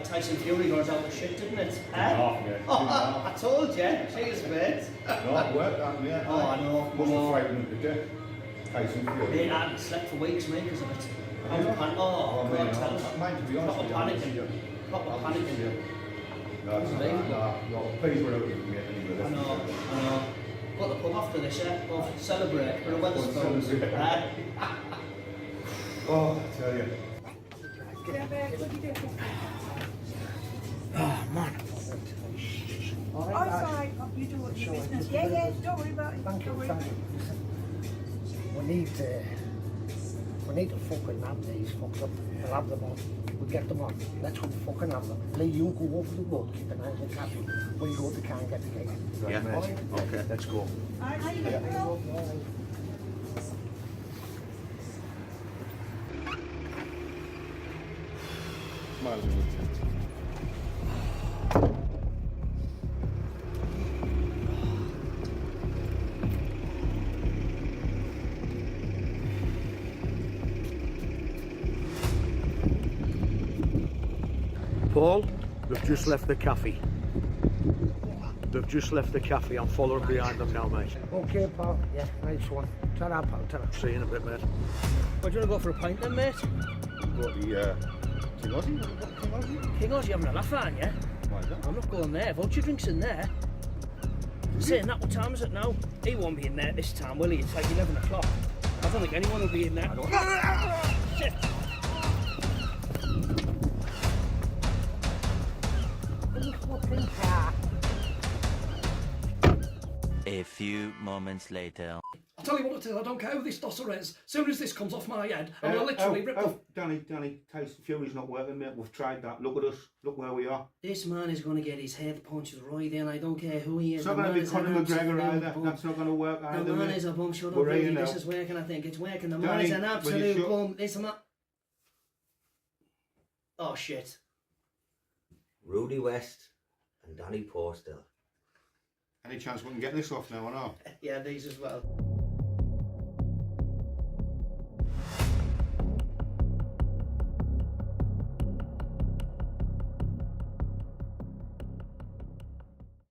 Tyson Fury goes out the shit, didn't it? I told you. Cheers, mate. No, it worked that, mate. Oh, I know. Must have frightened him to death. Tyson Fury. Mate, I hadn't slept for weeks, mate, because of it. I was panicking. Oh, God, tell us. Mine, to be honest with you. Proper panicking. No, it's not. No, please we're out with me anyway. I know. Got the pub after this, yeah? Go celebrate for a Wetherspoons. Oh, I tell you. Oh, man. Oh, sorry. You do what your business. Yeah, don't worry about it. Thank you. We need to fucking have these fucked up. We'll have them on. We'll get them on. Let's go fucking have them. Lee, you go over the road, keep an eye on the cafe. We'll go to can get the cake. Yeah, mate. Okay, let's go. How you doing, Bill? Smiles in the tent. Paul, they've just left the cafe. They've just left the cafe. I'm following behind them now, mate. Okay, pal. Yeah, nice one. Ta-ra, pal. Ta-ra. See you in a bit, mate. Where do you want to go for a pint then, mate? Go to the King Aussie? King Aussie, you having a laugh, aren't you? Why is that? I'm not going there. Voucher drinks in there. Saying that, what time is it now? He won't be in there this time, will he? It's like 11 o'clock. I don't think anyone will be in there. Shit! A few moments later. I'll tell you what it is, I don't care who this tosser is. As soon as this comes off my head, I'm going to literally rip the... Danny, Tyson Fury's not working, mate. We've tried that. Look at us. Look where we are. This man is going to get his head punched right in. I don't care who he is. It's not going to be Conor McGregor either. That's not going to work either. The man is a bum. Shut up, We're Rudi. in now. This is working, I think. It's working. The man Danny, is an will you absolute shut- bum. This man... Oh, shit. Rudi West and Danny Posthill. Any chance we can get this off now or not? Yeah, these as well.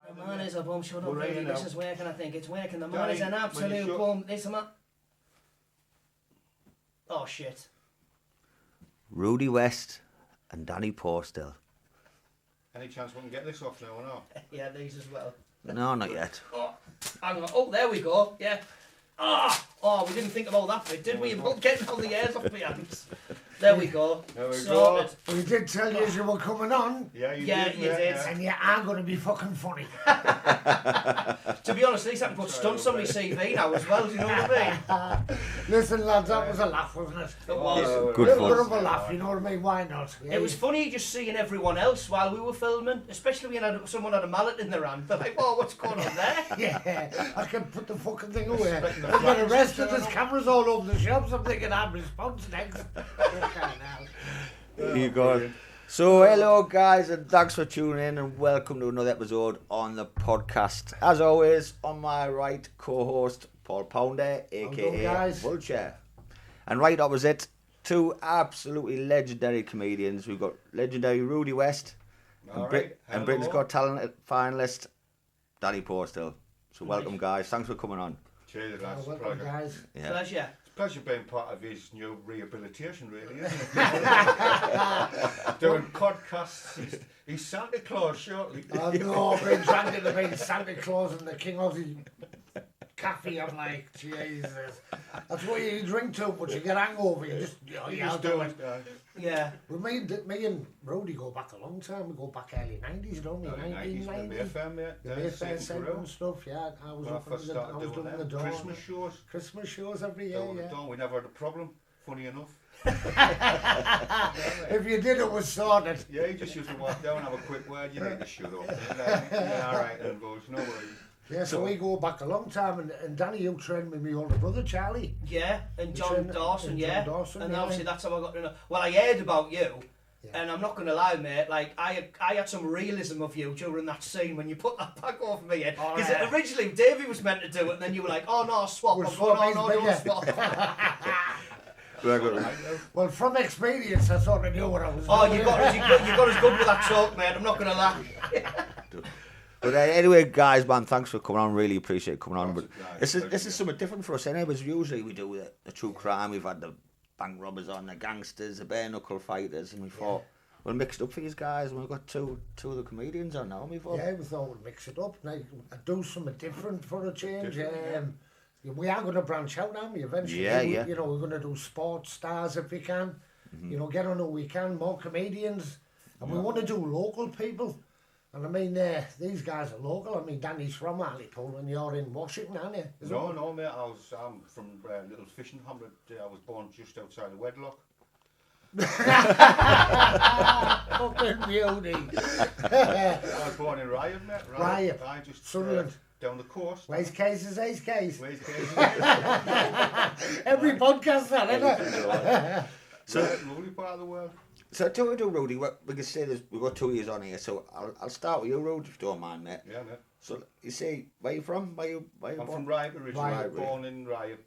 The man is a bum. Shut up, We're in Rudi. now. This is working, I think. It's working. The man Danny, is an will you absolute shut- bum. This man... Oh, shit. Rudi West and Danny Posthill. Any chance we can get this off now or not? Yeah, these as well. No, not yet. Oh, hang on. Oh, there we go. Yeah. Oh, we didn't think about that bit, did we? About getting all the hairs off my hands. There we go. There we Sorted. We did tell you you were coming on, Yeah, you Yeah, did. you did. and you are going to be fucking funny. To be honest, at least I can put stunts on my CV now as well, do you know what I mean? Listen, lads, that was a laugh, wasn't it? It was. Good Little bit fun. of a laugh, you know what I mean? Why not? Yeah, It was funny just seeing everyone else while we were filming, especially when someone had a mallet in their hand. They're like, whoa, what's going on there? Yeah, I can put the fucking thing away. I've got arrested, there's cameras all over the shops. I'm thinking I'm response next. There you go. So, hello guys, and thanks for tuning in, and welcome to another episode on the podcast. As always, on my right, co-host Paul Pounder, aka guys. Vulture, and right opposite, two absolutely legendary comedians. We've got legendary Rudi West All and, right. and Britain's Got Talent finalist Danny Posthill. So, welcome guys. Thanks for coming on. Cheers, lads. Welcome, Pleasure. guys. Yeah. Pleasure. Pleasure being part of his new rehabilitation, really, isn't it? Doing podcasts. He's Santa Claus shortly. Oh no, I've been trying to be Santa Claus and the King Aussie cafe. I'm like, Jesus. That's why you drink too much, you get hangover, you just, Just do it. Yeah. Well, me and Rudi go back a long time. We go back early 90s, don't we? 1990. Mayfair, mate. The Mayfair Centre and stuff, yeah. I was When I up first in the, I started was doing doing the them, dawn. Christmas shows. Every year, Down the yeah. dawn, we never had a problem, funny enough. If you did, it was sorted. Yeah, you just used to walk down, have a quick word, you need to shut up. Yeah, alright, then goes, no worries. Yeah, so we go back a long time, and Danny, you trained with my older brother, Charlie. Yeah, and John trained- Dawson, and yeah. John Dawson, And yeah. obviously that's how I got to know. Well, I heard about you. Yeah. And I'm not going to lie, mate, like, I had some realism of you during that scene when you put that back over me head. Oh, Because yeah. originally Davey was meant to do it, and then you were like, oh no, swap. We're I'm going, oh swapping, no, but don't yeah. swap. Well, from experience, I sort of knew what I was Oh, doing. you got as good with that talk, mate. I'm not going to lie. But anyway, guys, man, thanks for coming on. Really appreciate coming on. But That's this is something different for us anyway. Because usually we do the true crime. We've had the bank robbers on, the gangsters, the bare knuckle fighters, and we thought we'll mix it up for these guys. And we've got two of the comedians on now. We thought, Yeah, we thought we'd mix it up, like, do something different for a change. We are going to branch out, aren't we, eventually? Yeah, yeah. You know, we're going to do sports stars if we can. You know, get on who we can, more comedians. And we want to do local people. And I mean, these guys are local. I mean, Danny's from Hartlepool and you're in Washington, aren't you? No, mate, I'm from little fishing hamlet. I was born just outside of Wedlock. Fucking beauty. I was born in Riot, mate. Riot. I just Sunderland. down the coast. Where's cases, ace case? Where's Casey? Every podcast, that, isn't it? So, lovely part of the world. so to do, Rudi, we can say we've got 2 years on here. So I'll start with you, Rudi, if you don't mind, mate. Yeah, mate. So you say, where you from? Where you I'm born? from Riot originally. Riot. Born in Riot,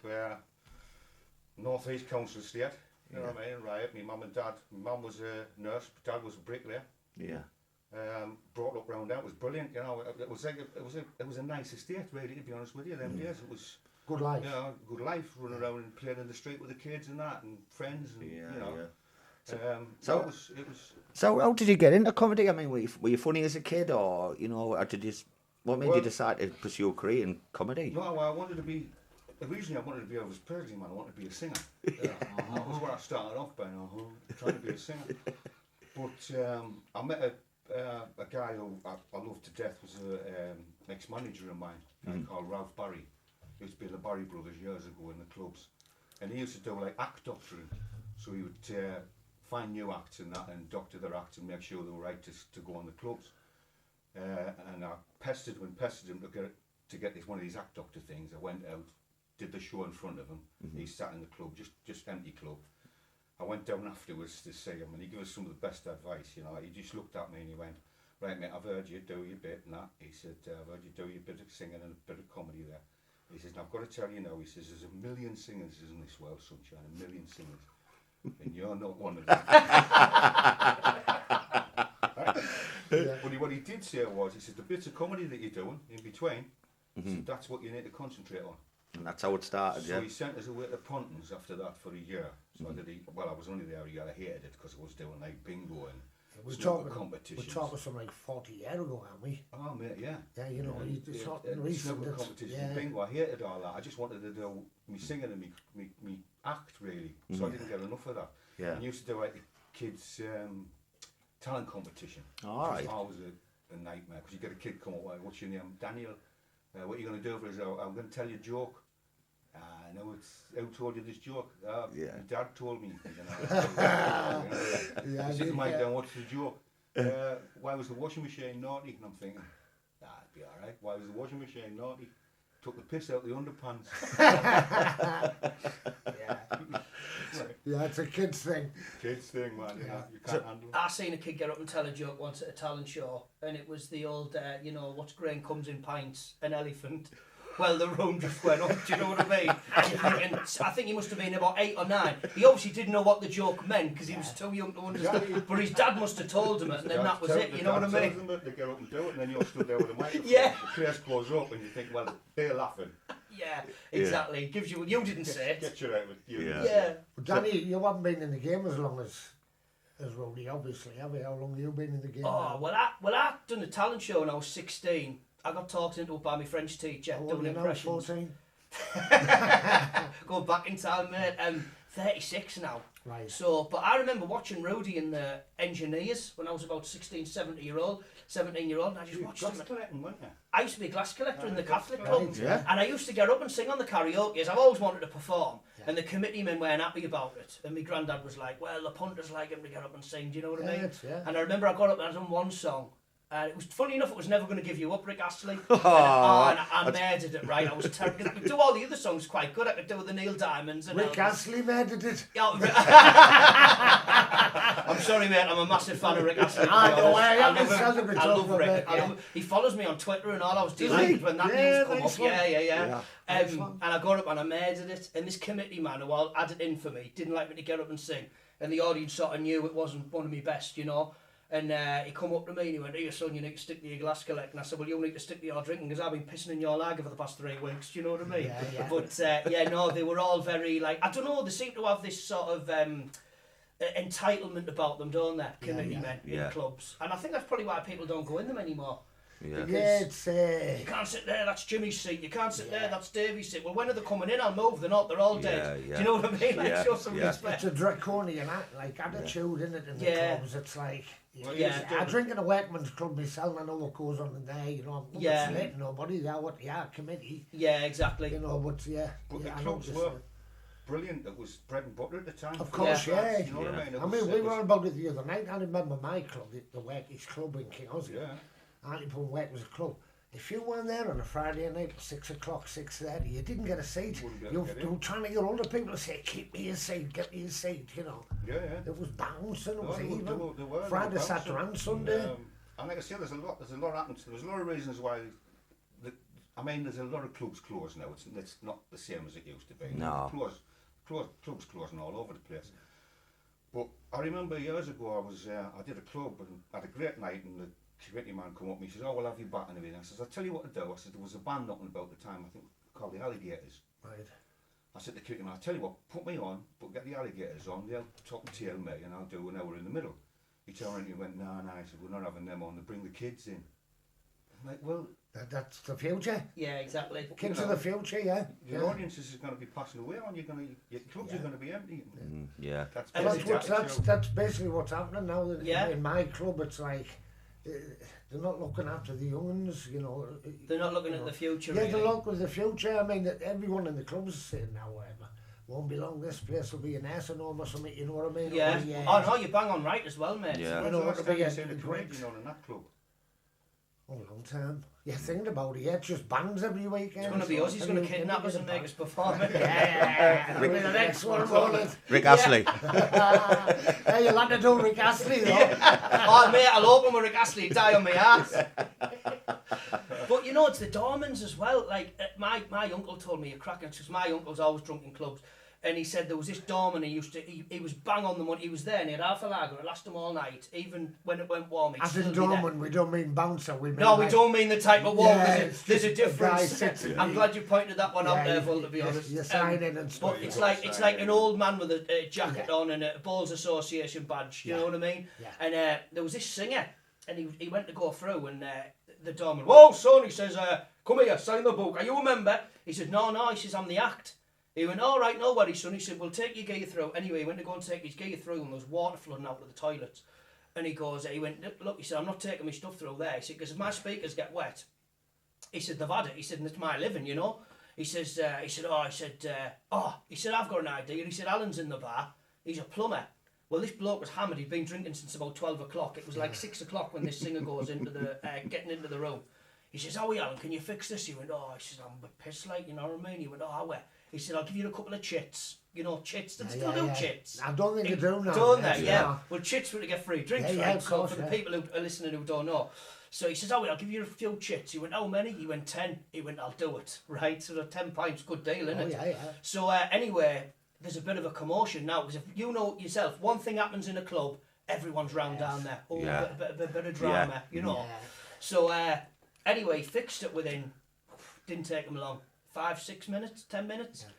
North East Council Estate. You know what I mean? Riot. My mum and dad. My mum was a nurse. Dad was a bricklayer. Yeah. Brought up round there. It was brilliant. You know, it was a nice estate, really. To be honest with you, them days it was. Good life. You know, good life. Running around and playing in the street with the kids and that, and friends, and you know. So- it was. So how did you get into comedy? I mean, were you funny as a kid, or you know, or did you? What made you Well- decide to pursue a career in comedy? No, I wanted to be. Originally, I wanted to be Elvis Presley, man. I wanted to be a singer. That was where I started off by, trying to be a singer. But I met a guy who I loved to death. Was an ex-manager of mine called Ralph Barry. He used to be in the Barry Brothers years ago in the clubs, and he used to do like act doctoring. So he would find new acts and that, and doctor their acts and make sure they were right to go on the clubs. And I pestered him to get this one of these act doctor things. I went out, did the show in front of him. He sat in the club, just empty club. I went down afterwards to see him, and he gave us some of the best advice. You know, he just looked at me and he went, "Right, mate, I've heard you do your bit and that." He said, "I've heard you do your bit of singing and a bit of comedy there." He says, "Now I've got to tell you now," he says, "there's a million singers in this world, sunshine, a million singers. And you're not one of them." But what he did say was, he said, "The bits of comedy that you're doing in between, he said, that's what you need to concentrate on." And that's how it started. So Yeah. he sent us away to Pontins after that for a year. So I was only there a year. I hated it because I was doing like bingo and We're snooker talking competitions. something like 40 years ago, aren't we? Oh mate, yeah. Yeah, you know, it's not recent. Snooker It's- competitions, yeah. bingo. I hated all that. I just wanted to do me singing and me act really. So I didn't get enough of that. Yeah. And used to do like the kids talent competition. All right. Which was always a nightmare because you get a kid come up, like, "What's your name?" "Daniel. What are you going to do for us?" "I'm going to tell you a joke." "No, it's who told you this joke?" Yeah. "Your dad told me." You know, Yeah, I said, "Mike, yeah. down, what's the joke?" "Why was the washing machine naughty?" And I'm thinking, "It'd be all right. Why was the washing machine naughty?" "Took the piss out of the underpants." Yeah, it's a kid's thing. Kids thing, man. You can't handle it. I seen a kid get up and tell a joke once at a talent show, and it was the old, you know, what's grain comes in pints, an elephant. Well, the room just went up, do you know what I mean? And I think he must have been about 8 or 9. He obviously didn't know what the joke meant because he was too young to understand. But his dad must have told him it, and then that was it, you know what I mean? Them it, they get up and do it, and then you're stood there with a microphone. Yeah. The place goes up, and you think, well, they're laughing. Yeah, exactly. Gives you, you didn't say it. Get you out with you. Yeah. Yeah. But Danny, you haven't been in the game as long as Rudi, obviously, have you? How long have you been in the game? Oh, well, I done a talent show when I was 16. I got talked into it by my French teacher, How old are doing you now, impressions. 14? Go back in time, mate. 36 now. Right. So, but I remember watching Rudi and the Engineers when I was about 17 year old, and I just watched them. Collecting, weren't you? I used to be a glass collector in the Catholic club, Right, yeah. and I used to get up and sing on the karaoke. I've always wanted to perform, and the committee men weren't happy about it. And my granddad was like, "Well, the punters like him to get up and sing." Do you know what I mean? Yeah. And I remember I got up and I done one song, And it was funny enough, it was Never Gonna Give You Up, Rick Astley. Oh, And I murdered it, right? I was terrible. I could do all the other songs quite good. I could do the Neil Diamonds and Rick Elvis. Astley murdered it. Yeah, I'm sorry, mate. I'm a massive fan of Rick Astley. I know, I love haven't him. said it I love before, Rick. mate, I love him. He follows me on Twitter and all. I was delighted when that news come nice up. one. Yeah. Nice one. And I got up and I murdered it. And this committee man who had it in for me didn't like me to get up and sing. And the audience sort of knew it wasn't one of my best, you know. And he come up to me and he went, "Here, son, you need to stick to your glass collect." And I said, "Well, you need to stick to your drinking because I've been pissing in your lager for the past 3 weeks." Do you know what I mean? Yeah. But no, they were all very like, I don't know, they seem to have this sort of entitlement about them, don't they? Committee men in clubs. And I think that's probably why people don't go in them anymore. Yeah. It's You can't sit there, that's Jimmy's seat. You can't sit there, that's Davey's seat. Well, when are they coming in? I'll move. They're not. They're all dead. Yeah. Do you know what I mean? Like, show some respect. a draconian attitude in it in the clubs. It's like, Well, I drink in a workman's club myself. I know what goes on in there. You know, I'm not slating nobody. They're committee. Yeah, exactly. You know, but But the I clubs know were brilliant. It was bread and butter at the time. Of course, yeah. You know what I mean? I mean, we were on about it the other night. I remember my club, the Workies Club in King Oscar. Yeah. Hartlepool Work was a club. If you weren't there on a Friday night at 6 o'clock, 6:30, you didn't get a seat. You were trying to get older people to say, "Keep me a seat, get me a seat," you know. Yeah. It was bouncing, it was They even. were Friday, Saturday and Sunday. And like I say, there's a lot happens. There's a lot of reasons why. There's a lot of clubs closed now. It's not the same as it used to be. No. Clubs closing all over the place. But I remember years ago, I did a club and had a great night, and the committee man come up and he says, "Oh, we'll have you back and everything." I says, "I'll tell you what to do." I said, "There was a band knocking about the time, I think called the Alligators." Right. I said to the committee man, "I'll tell you what, put me on, but get the Alligators on, they'll top and tail me and I'll do an hour in the middle." He turned around and he went, "No." He said, "We're not having them on, they bring the kids in." I'm like, well... That's the future. Yeah, exactly. Kids of the future, yeah. Your audiences is going to be passing away on, your clubs are going to be empty. Yeah. That's basically what's happening now. In my club, it's like they're not looking after the young ones, you know. They're not looking at the future. Yeah, really. they're looking at the future. I mean, everyone in the clubs is saying now, won't be long, this place will be an nursing home or something, you know what I mean? Yeah. Oh no, you bang on right as well, mate. Yeah. When's the last time you seen a comedian on in that club? Oh, a long time. You're thinking about it, it's just bands every weekend. It's going to be us, he's going to kidnap us and make us perform it. Yeah, I'll be the next one rolling. Rick Astley. Hey, you'll have to do Rick Astley though. Oh mate, I'll open with Rick Astley, die on my ass. But you know, it's the doormans as well. Like, my uncle told me a cracking, because my uncle's always drunk in clubs. And he said there was this doorman he was bang on the money. He was there and he had half a lager. It lasted him all night, even when it went warm. As in doorman, we don't mean bouncer. We mean no, we don't mean the type of wall. Yeah, there's a difference. I'm glad you pointed that one out there, Phil, to be honest. You're signing and stuff. But it's like an old man with a jacket on and a Balls Association badge. You know what I mean? Yeah. And there was this singer, and he went to go through, and the doorman, "Whoa, son," he says, "come here, sign the book. Are you a member?" He said, No. He says, "I'm the act." He went, "All right, no worries, son." He said, "We'll take your gear through." Anyway, he went to go and take his gear through, and there was water flooding out of the toilets. And he went, "Look," he said, "I'm not taking my stuff through there." He said, "Because if my speakers get wet," he said, "they've had it." He said, "And it's my living, you know." He said, "I've got an idea." He said, "Alan's in the bar. He's a plumber." Well, this bloke was hammered. He'd been drinking since about 12 o'clock. It was like 6 o'clock when this singer goes into the getting into the room. He says, "Oh, Alan, can you fix this?" He went, "Oh," he says, "I'm a bit pissed, like, you know what I mean?" He went, "Oh, where?" He said, "I'll give you a couple of chits." You know, chits. They still do chits. I don't think they do now. Don't they? Yeah. Well, chits were to get free drinks, right? Of course, so for the people who are listening who don't know. So he says, "Oh, well, I'll give you a few chits." He went, "How many?" He went, 10. He went, "I'll do it." Right? So the 10 pints, good deal, isn't it? Yeah. So anyway, there's a bit of a commotion now, because if you know yourself, one thing happens in a club, everyone's round down there. Oh, a bit of drama, you know. Yeah. So anyway, he fixed it within, didn't take him long, 5, 6 minutes, 10 minutes. Yeah.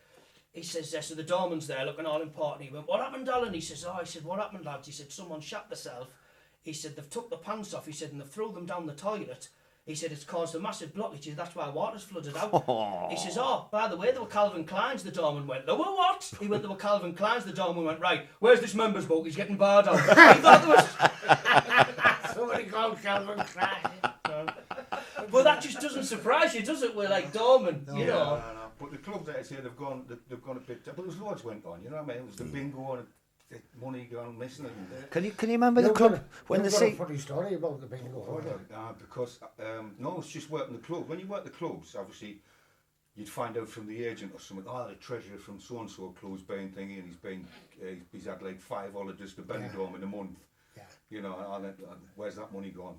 He says, so the doorman's there looking all important. He went, "What happened, Alan?" He says, "Oh," he said, "What happened, lads?" He said, "Someone shat themselves." He said, "They've took the pants off," he said, "and they've thrown them down the toilet." He said, "It's caused a massive blockage, that's why water's flooded out." He says, "Oh, by the way, there were Calvin Klein's." The doorman went, "There were what?" He went, "There were Calvin Klein's." The doorman went, "Right, where's this member's book? He's getting barred out." He thought there was... Somebody called Calvin Klein. Well, that just doesn't surprise you, does it? We're like doorman, you know. No. But the clubs, I say, they've gone a bit... But there's loads went on, you know what I mean? It was the bingo and money gone missing. Can you remember the club when you've the got a sea? funny story about the bingo. Because no, it's just working the club. When you work the clubs, obviously, you'd find out from the agent or something. Oh, the treasurer from so and so club's been thingy, and he's had like 5 holidays to Benidorm in a month. Yeah. You know, and where's that money gone?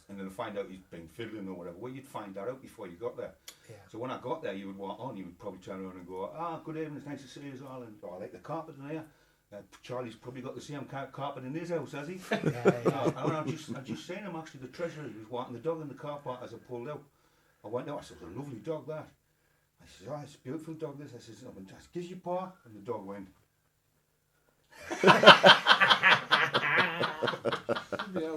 And then find out he's been fiddling or whatever. Well, you'd find that out before you got there. Yeah. So when I got there, you would walk on, you would probably turn around and go, good evening, it's nice to see you all, and I like the carpet in here. Charlie's probably got the same carpet in his house, has he? And I just seen him actually, the treasurer, he was walking the dog in the car park as I pulled out. I went out, I said, it's a lovely dog that. I said, oh, it's a beautiful dog this. I said, just gives you paw, and the dog went.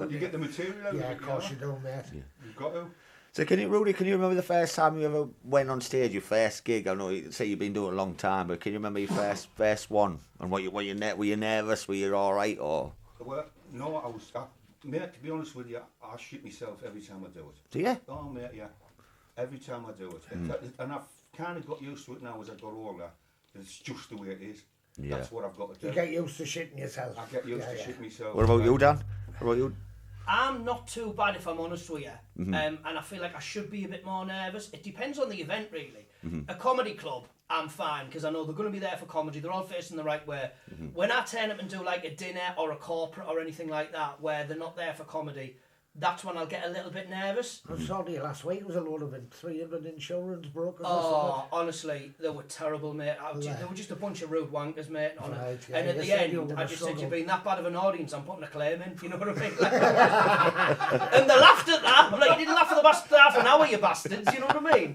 You get the material out Yeah, of it, of course you do, mate. You've got to. So Rudy, can you remember the first time you ever went on stage, your first gig? I know you say you've been doing it a long time, but can you remember your first one? And were you nervous? Were you all right or? Well, no, mate, to be honest with you, I shit myself every time I do it. Do you? Oh, mate, yeah. Every time I do it. And I've kind of got used to it now as I got older. It's just the way it is. Yeah. That's what I've got to do. You get used to shitting yourself. I get used to shitting myself. What about you, Dan? What about you? I'm not too bad, if I'm honest with you. And I feel like I should be a bit more nervous. It depends on the event, really. A comedy club, I'm fine, because I know they're going to be there for comedy. They're all facing the right way. When I turn up and do like a dinner or a corporate or anything like that, where they're not there for comedy, that's when I'll get a little bit nervous. I saw you last week. It was a load of 300 insurance brokers. Oh, honestly, they were terrible, mate. They were just a bunch of rude wankers, mate. Right, yeah, and at you the said you end, were I just said, struggle. you've been that bad of an audience, I'm putting a claim in. You know what I mean? And they laughed at that. I'm like, you didn't laugh for the past half an hour, you bastards. You know what I mean?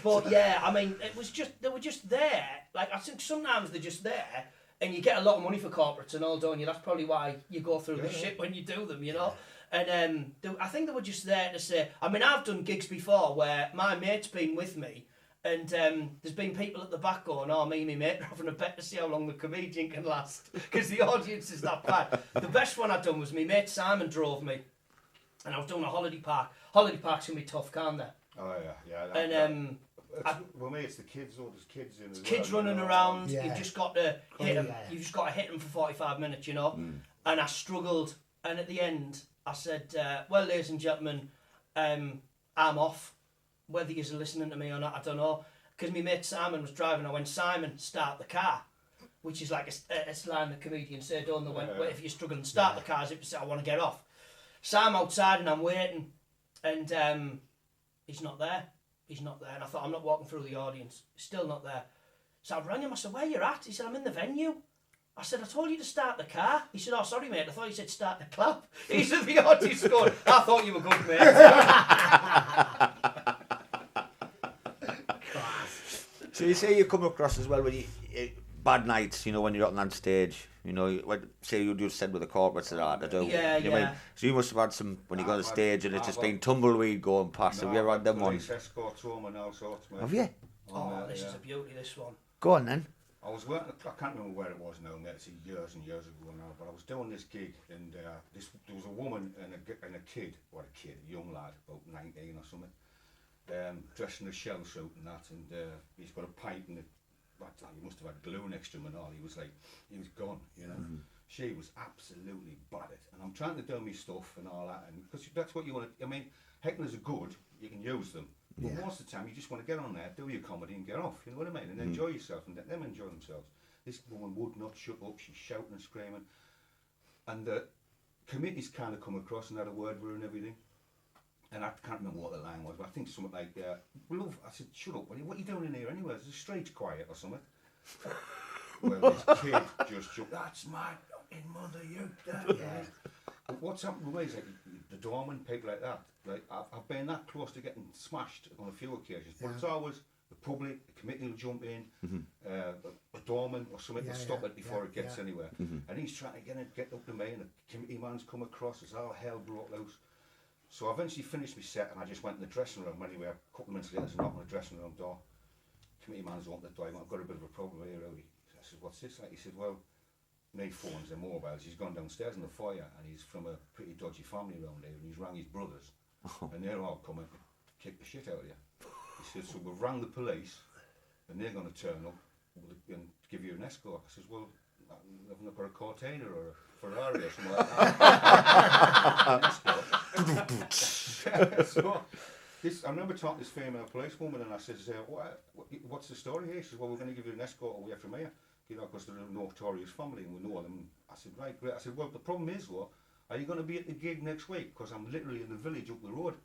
But yeah, I mean, they were just there. Like, I think sometimes they're just there, and you get a lot of money for corporates and all, don't you? That's probably why you go through the shit when you do them, you know? And I think they were just there to say, I mean, I've done gigs before where my mate's been with me, and there's been people at the back going, oh, me and my mate are having a bet to see how long the comedian can last, because the audience is that bad. The best one I'd done was my mate Simon drove me, and I was doing a holiday park. Holiday parks can be tough, can't they? Oh, yeah. And well, mate, it's the kids, all there's kids in as well. kids running around, Yeah. you've just got to hit them. yeah. You've just got to hit them for 45 minutes, you know? And I struggled, and at the end, I said, well, ladies and gentlemen, I'm off. Whether you're listening to me or not, I don't know. Because my mate Simon was driving, I went, Simon, start the car. Which is like a line the comedians say, don't they? Well, if you're struggling, start the car as if you say, I want to get off. So I'm outside and I'm waiting, and he's not there. He's not there. And I thought, I'm not walking through the audience. He's still not there. So I rang him, I said, where you at? He said, I'm in the venue. I said, I told you to start the car. He said, oh, sorry, mate, I thought you said start the clap. He said, the audience going, I thought you were good, mate. So you say you come across as well when you bad nights, you know, when you're up on stage, you know, say you just said with the corporates that are hard to do. Yeah, you know what I yeah. mean? So you must have had some, when you go on stage and it's just been tumbleweed going past. Have you ever had them ones? Police escorts home and all sorts, mate. Have you? Oh, this is a beauty, this one. Go on then. I was working, I can't remember where it was now, mate, it's years and years ago now, but I was doing this gig, and there was a woman and a kid, a young lad, about 19 or something, dressed in a shell suit and that, and he's got a pipe and he must have had glue next to him and all. He was gone, you know. She was absolutely battered, and I'm trying to do my stuff and all that, and because that's what you want to. I mean, hecklers are good, you can use them, but most of the time you just want to get on there, do your comedy and get off. You know what I mean? And enjoy yourself and let them enjoy themselves. This woman would not shut up. She's shouting and screaming, and the committee's kind of come across and had a word with her and everything. And I can't remember what the line was, but I think something like, love, I said, shut up, what are you doing in here anyway? Is the street quiet or something? Well, this kid just jumped, that's my fucking mother, you dad. But what's happened with me is like the doorman, people like that, like I've been that close to getting smashed on a few occasions, but it's always the public, the committee will jump in, a doorman or something to stop it before it gets anywhere. And he's trying to get up to me, and the committee man's come across, as all hell broke loose. So I eventually finished my set, and I just went in the dressing room. Anyway, a couple of minutes later, there's a knock on the dressing room door. Committee man's opened the door. I've got a bit of a problem here, Rudi. I said, what's this like? He said, well, my phones and mobiles. He's gone downstairs in the foyer, and he's from a pretty dodgy family around here, and he's rang his brothers, and they're all coming to kick the shit out of you. He said, so we've rang the police, and they're going to turn up and give you an escort. I says, well, I've not got a Cortina or a Ferrari or something like that. So, I remember talking to this female policewoman and I said, what's the story here? She said, well, we're going to give you an escort away from here, you know, because they're a notorious family and we know them. I said, right, great. I said, well, the problem is, though, are you going to be at the gig next week? Because I'm literally in the village up the road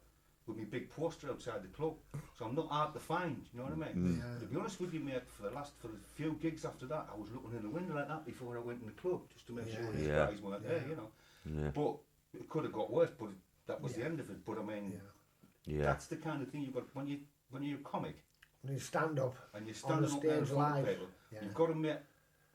with my big poster outside the club. So I'm not hard to find, you know what I mean? To be honest with you, mate, for the few gigs after that, I was looking in the window like that before I went in the club, just to make sure these guys weren't there, you know. But it could have got worse, but that was the end of it. But I mean, that's the kind of thing you've got when you're a comic. When you stand up and you're standing up there in front of people, you've got to make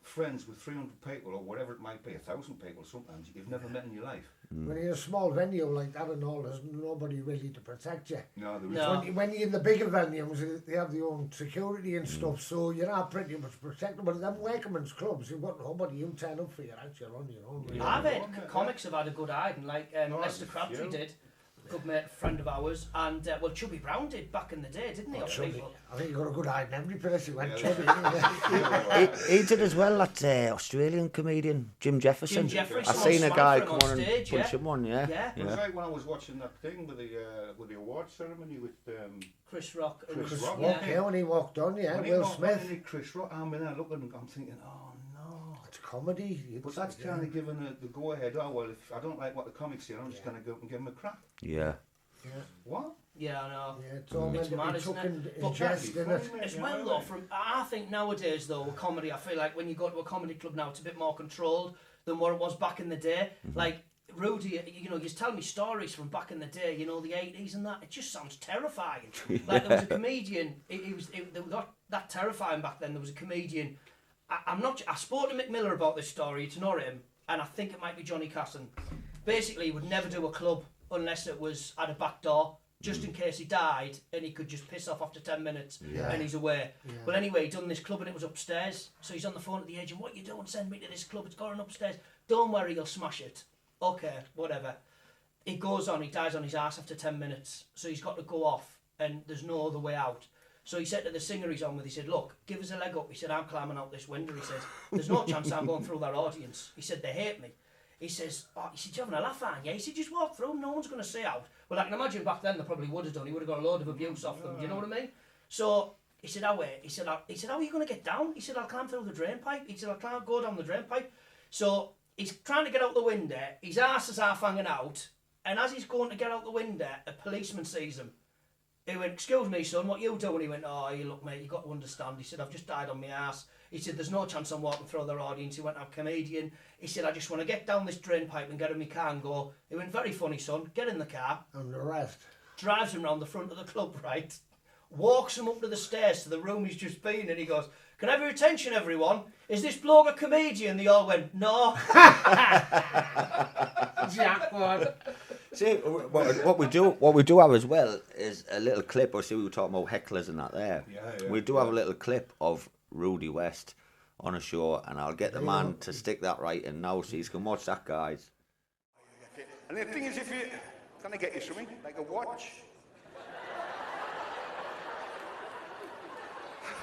friends with 300 people or whatever it might be, 1,000 people sometimes you've never met in your life. When you're in a small venue like that and all, there's nobody really to protect you. No, there isn't. When you're in the bigger venues, they have their own security and stuff, so you're not pretty much protected. But them workmen's clubs, you've got nobody. You turn up for your act, you're on your own. I've heard comics have had a good hiding, like Lester Crabtree did. Good mate, friend of ours, and well, Chubby Brown did back in the day, didn't he? I think he got a good eye in every place he went. He did as well. That Australian comedian Jim Jefferson. I seen a guy come on and punch him one. Yeah. It was like when I was watching that thing with the award ceremony with Chris Rock. Chris Rock. When he walked on, Will Smith. Chris Rock. I'm there looking. I'm thinking, oh no, it's comedy. But that's kind of giving the go ahead. Oh well, if I don't like what the comics say, I'm just going to go up and give him a crap. Yeah. What? Yeah, I know. Yeah, it's all meant to be taken in jest, isn't it? As well, though, I think nowadays, though, with comedy, I feel like when you go to a comedy club now, it's a bit more controlled than what it was back in the day. Like, Rudi, you know, he's telling me stories from back in the day, you know, the 80s and that. It just sounds terrifying. Like, there was a comedian, they got that terrifying back then. There was a comedian, I spoke to Mick Miller about this story, to know him, and I think it might be Johnny Casson. Basically, he would never do a club unless it was at a back door, just in case he died and he could just piss off after 10 minutes and he's away. But anyway, he done this club and it was upstairs. So he's on the phone to the agent, what you doing? Send me to this club, it's going upstairs. Don't worry, you'll smash it. Okay, whatever. He goes on, he dies on his ass after 10 minutes. So he's got to go off and there's no other way out. So he said to the singer he's on with, he said, look, give us a leg up. He said, I'm climbing out this window. He said, there's no chance I'm going through that audience. He said, they hate me. He says, you're having a laugh, aren't you? He said, just walk through, no one's going to say out. Well, I can imagine back then they probably would have done. He would have got a load of abuse off them, do you know what I mean? So he said, how are you going to get down? He said, I'll climb through the drain pipe. He said, I'll go down the drain pipe. So he's trying to get out the window, his arse is half hanging out, and as he's going to get out the window, a policeman sees him. He went, excuse me, son, what you doing? He went, oh, you look, mate, you got to understand. He said, I've just died on my ass. He said, there's no chance I'm walking through their audience. He went, I'm a comedian. He said, I just want to get down this drain pipe and get in my car and go. He went, very funny, son. Get in the car. And the rest. Drives him round the front of the club, right? Walks him up to the stairs to the room he's just been in. He goes, can I have your attention, everyone? Is this bloke a comedian? They all went, no. Jackpot. See, what we do have as well is a little clip. See, we were talking about hecklers and that there. We do have a little clip of Rudi West on a show, and I'll get the man to stick that right in now so you can watch that, guys. And the thing is, if you... Can I get you something? Like a watch?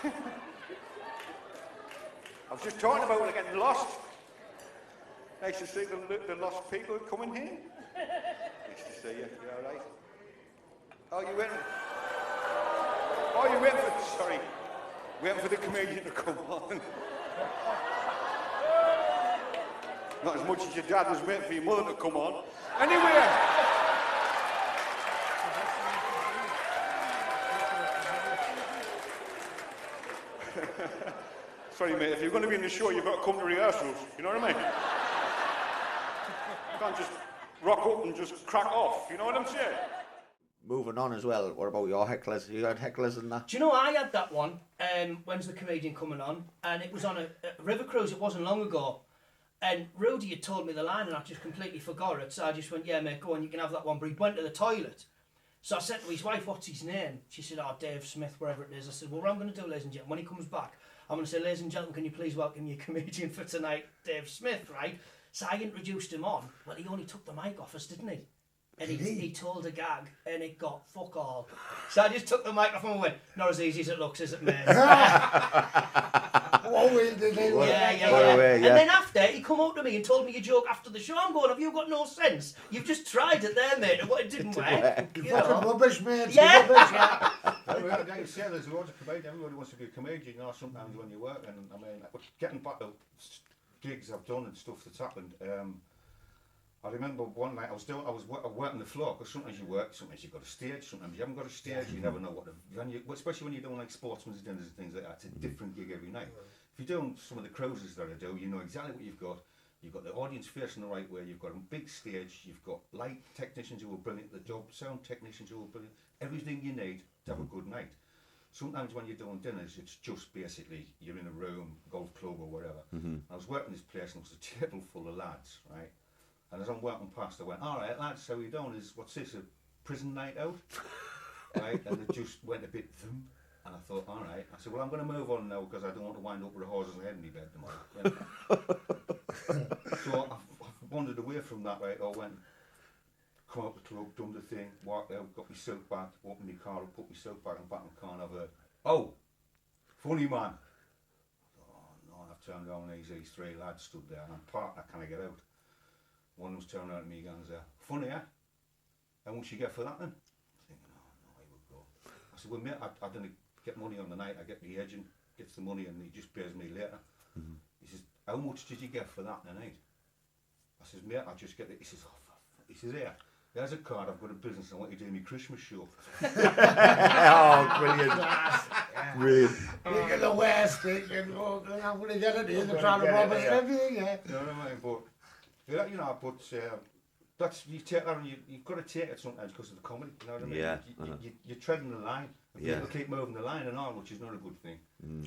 I was just talking about when getting lost. Nice to see the lost people coming here. Nice to see you. You all right? Oh, you went for... Sorry. Waiting for the comedian to come on. Not as much as your dad was waiting for your mother to come on. Anyway. Sorry, mate, if you're going to be in the show, you've got to come to rehearsals. You know what I mean? You can't just rock up and just crack off. You know what I'm saying? Moving on as well, what about your hecklers? You had hecklers and that? Do you know, I had that one, when's the comedian coming on? And it was on a river cruise, it wasn't long ago. And Rudi had told me the line and I just completely forgot it. So I just went, yeah, mate, go on, you can have that one. But he went to the toilet. So I said to his wife, what's his name? She said, oh, Dave Smith, wherever it is. I said, well, what I'm going to do, ladies and gentlemen, when he comes back, I'm going to say, ladies and gentlemen, can you please welcome your comedian for tonight, Dave Smith, right? So I introduced him on. Well, he only took the mic off us, didn't he? And he told a gag, and it got fuck all. So I just took the microphone and went, not as easy as it looks, is it, mate? What four-wheel did he? Yeah. And then after, he come up to me and told me a joke after the show. I'm going, have you got no sense? You've just tried it there, mate, and it didn't work. You Fucking know? rubbish, mate. Yeah. Rubbish, yeah. Like you say, there's loads of comedians. Everybody wants to be a comedian, you know, sometimes when you work. And I mean, getting back to gigs I've done and stuff that's happened. I remember one night I was working the floor, because sometimes you work, sometimes you've got a stage, sometimes you haven't got a stage, you never know what the venue, especially when you're doing like sportsman's dinners and things like that, it's a different gig every night. If you're doing some of the cruises that I do, you know exactly what you've got the audience facing the right way, you've got a big stage, you've got light technicians who are brilliant at the job, sound technicians who are brilliant, everything you need to have a good night. Sometimes when you're doing dinners, it's just basically, you're in a room, golf club or whatever. I was working this place and it was a table full of lads, right? And as I'm walking past, I went, all right, lads, how you doing? What's this, a prison night out? Right? And it just went a bit, thum, and I thought, all right. I said, well, I'm going to move on now because I don't want to wind up with a horse's head in my bed tomorrow. So I've wandered away from that, right? I went, come out the club, done the thing, walked out, got my silk back, opened my car up, put my silk back in the back of the car, and I've heard, oh, funny man. Oh, no, and I've turned around, and these three lads stood there, and I'm parked, I can't get out. One was turning around at me and goes, funny, eh? How much you get for that then? I'm thinking, oh, no, I would go. I said, well, mate, I don't get money on the night. I get the agent, gets the money, and he just pays me later. He says, how much did you get for that tonight? I says, mate, I just get it. He says, oh, he says, here, there's a card. I've got a business. I want you to do my Christmas show. Oh, brilliant. Brilliant. You get the worst thing, I'm going to get it here. They're trying to rob us and everything, yeah. You know what I mean? But, yeah, you know, but that's, you take that and you've got to take it sometimes because of the comedy, you know what I mean? Yeah. You're treading the line. Yeah. People keep moving the line and all, which is not a good thing.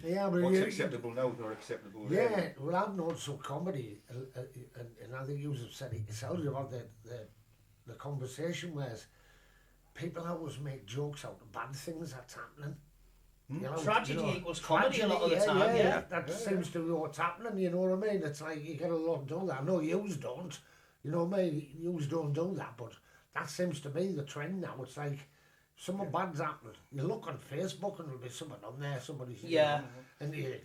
Yeah, but What's acceptable now is not acceptable yeah, later. well, I've known some comedy, and I think you have said it yourselves about the conversation where people always make jokes out of bad things that's happening. You know, Tragedy equals comedy a lot of the time, yeah. That seems to be what's happening, you know what I mean? It's like, you get a lot do that. I know yous don't, you know what I mean? Yous don't do that, but that seems to be the trend now. It's like, something bad's happening. You look on Facebook and there'll be something on there, somebody's... Yeah. And you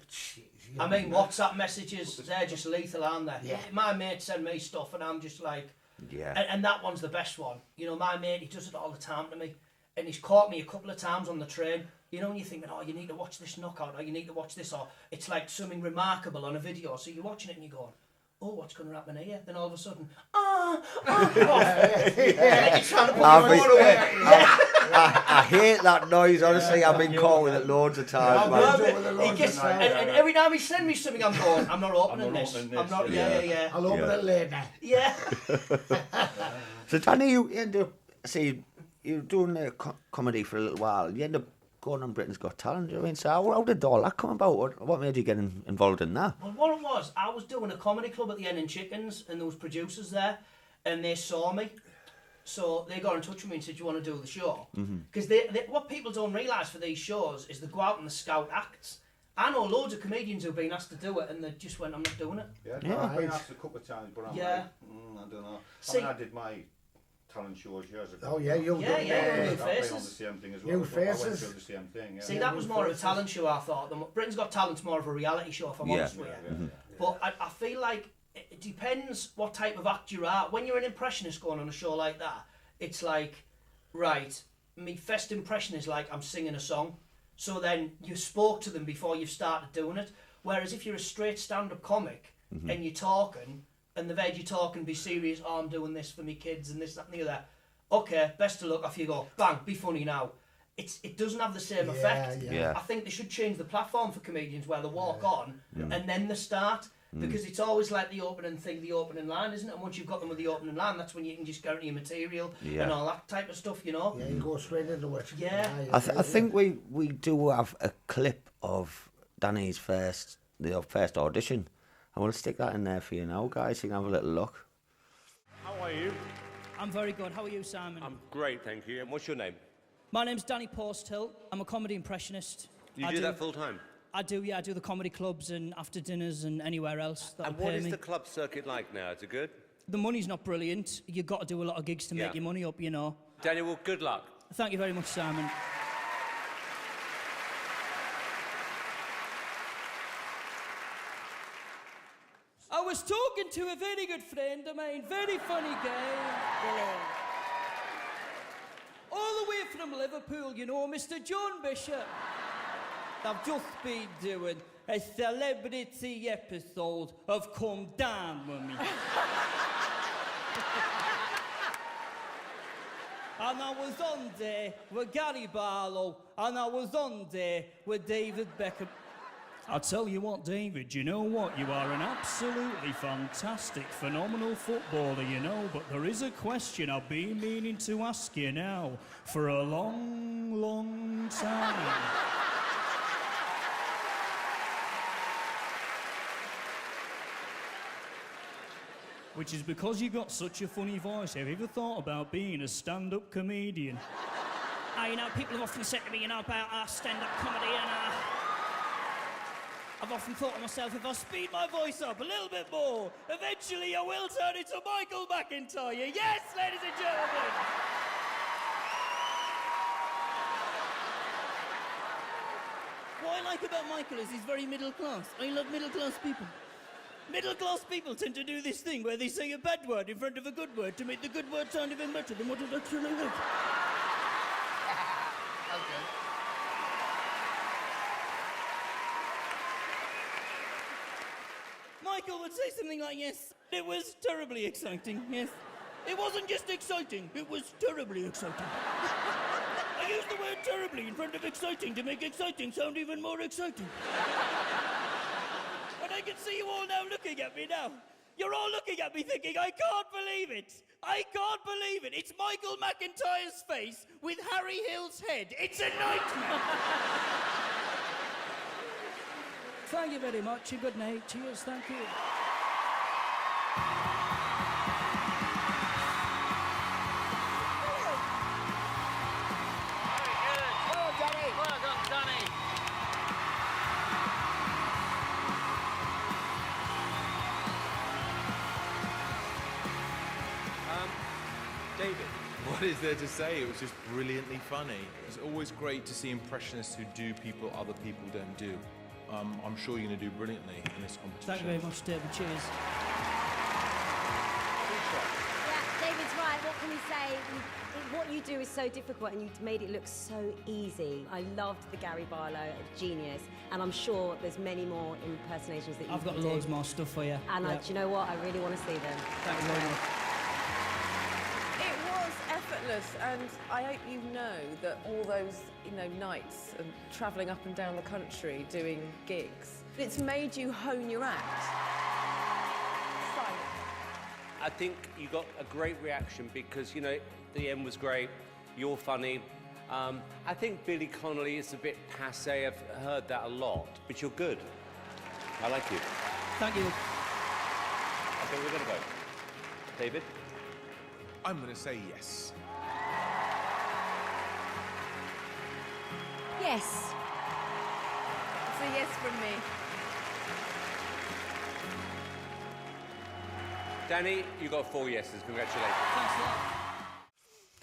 I mean, WhatsApp messages, they're just lethal, aren't they? Yeah. My mate send me stuff and I'm just like... Yeah. And that one's the best one. You know, my mate, he does it all the time to me. And he's caught me a couple of times on the train. You know, and you're thinking, oh, you need to watch this knockout, or you need to watch this, or it's like something remarkable on a video. So you're watching it and you're going, oh, what's going to happen here? Then all of a sudden, off. Yeah. You're trying to put your phone away. I hate that noise, honestly. I've been caught with it loads of times. And every time he sends me something, I'm going, I'm not opening this. I'm not, yeah. I'll open it later. Yeah. So, Danny, you end up, see, you're doing comedy for a little while. You end up going on Britain's Got Talent. I mean, so how did all that come about? What made you get involved in that? Well, what it was, I was doing a comedy club at the Hen and Chickens, and there was producers there, and they saw me. So they got in touch with me and said, do you want to do the show? Because what people don't realise for these shows is they go out and they scout acts. I know loads of comedians who've been asked to do it, and they just went, I'm not doing it. Yeah, I've been asked a couple of times, but I'm like, I don't know. See, I did my talent shows years ago. Oh, yeah, you've done New I've been on the Faces. same thing as well. New I went Faces. through the same thing, yeah. See, that was more of a talent show, I thought. Britain's Got Talent's more of a reality show, if I'm honest with you. But I feel like it depends what type of act you're at. When you're an impressionist going on a show like that, it's like, right, my first impression is like I'm singing a song. So then you spoke to them before you've started doing it. Whereas if you're a straight stand-up comic and you're talking, and the veg you're talking, be serious, oh, I'm doing this for me kids and this, that and the other. Okay, best of luck, off you go. Bang, be funny now. It doesn't have the same effect. Yeah. I think they should change the platform for comedians where they walk on and then they start. Because it's always like the opening thing, the opening line, isn't it? And once you've got them with the opening line, that's when you can just guarantee your material and all that type of stuff, you know? Yeah, you go straight into it. Yeah. I think we do have a clip of Danny's first audition. I want to stick that in there for you now, guys, so you can have a little look. How are you? I'm very good. How are you, Simon? I'm great, thank you. And what's your name? My name's Danny Posthill. I'm a comedy impressionist. You do that full time? I do, yeah. I do the comedy clubs and after dinners and anywhere else that'll And what pay is me. the club circuit like now? Is it good? The money's not brilliant. You've got to do a lot of gigs to make your money up, you know. Danny, well, good luck. Thank you very much, Simon. was talking to a very good friend of mine, very funny guy. All the way from Liverpool, you know, Mr. John Bishop. I've just been doing a celebrity episode of Come Down With Me. And I was on there with Gary Barlow, and I was on there with David Beckham. I'll tell you what, David, you know what? You are an absolutely fantastic, phenomenal footballer, you know, but there is a question I've been meaning to ask you now for a long, long time. Which is because you've got such a funny voice. Have you ever thought about being a stand-up comedian? You know, people have often said to me, you know, about stand-up comedy, and I've often thought to myself, if I speed my voice up a little bit more, eventually I will turn into Michael McIntyre. Yes, ladies and gentlemen! What I like about Michael is he's very middle class. I love middle class people. Middle class people tend to do this thing where they say a bad word in front of a good word to make the good word sound even better than what it actually is. Okay. Michael would say something like, yes, it was terribly exciting, yes. It wasn't just exciting, it was terribly exciting. I used the word terribly in front of exciting to make exciting sound even more exciting. And I can see you all now looking at me now. You're all looking at me thinking, I can't believe it. I can't believe it. It's Michael McIntyre's face with Harry Hill's head. It's a nightmare. Thank you very much. A good night. Cheers. Thank you. Well done, Danny. David. What is there to say? It was just brilliantly funny. It's always great to see impressionists who do people other people don't do. I'm sure you're going to do brilliantly in this competition. Thank you very much, David. Cheers. Yeah, David's right. What can we say? What you do is so difficult, and you made it look so easy. I loved the Gary Barlow, genius, and I'm sure there's many more impersonations that you I've got can loads do. more stuff for you. And Yeah. do you know what? I really want to see them. Thank you very much. It was effortless, and I hope you know that all those, nights and travelling up and down the country doing gigs, it's made you hone your act. I think you got a great reaction because, the end was great, you're funny. I think Billy Connolly is a bit passé, I've heard that a lot, but you're good. I like you. Thank you. Okay, we're going to go. David? I'm going to say yes. Yes. It's a yes from me. Danny, you got 4 yeses. Congratulations. Thanks a lot.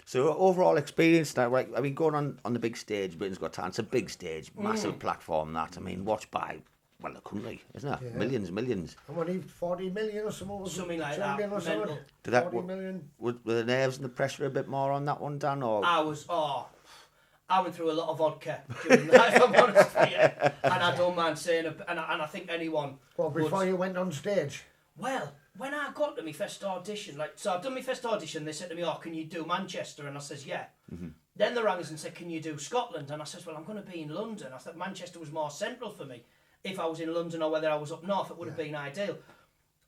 So overall experience now, right? I mean, going on the big stage, Britain's Got Talent, it's a big stage, massive platform. That I mean, watched by the country, isn't it? Yeah. Millions. And what, 40 million or something? Something like champion that, or something? mental. Did that 40 million? were the nerves and the pressure a bit more on that one, Dan? Or I went through a lot of vodka during that, if I'm honest with you. And I don't mind saying it, and I think anyone Well, before would. you went on stage? Well, when I got to my first audition, so I've done my first audition, they said to me, can you do Manchester? And I says, yeah. Mm-hmm. Then they rang us and said, can you do Scotland? And I says, well, I'm going to be in London. I thought Manchester was more central for me. If I was in London or whether I was up north, it would have been ideal.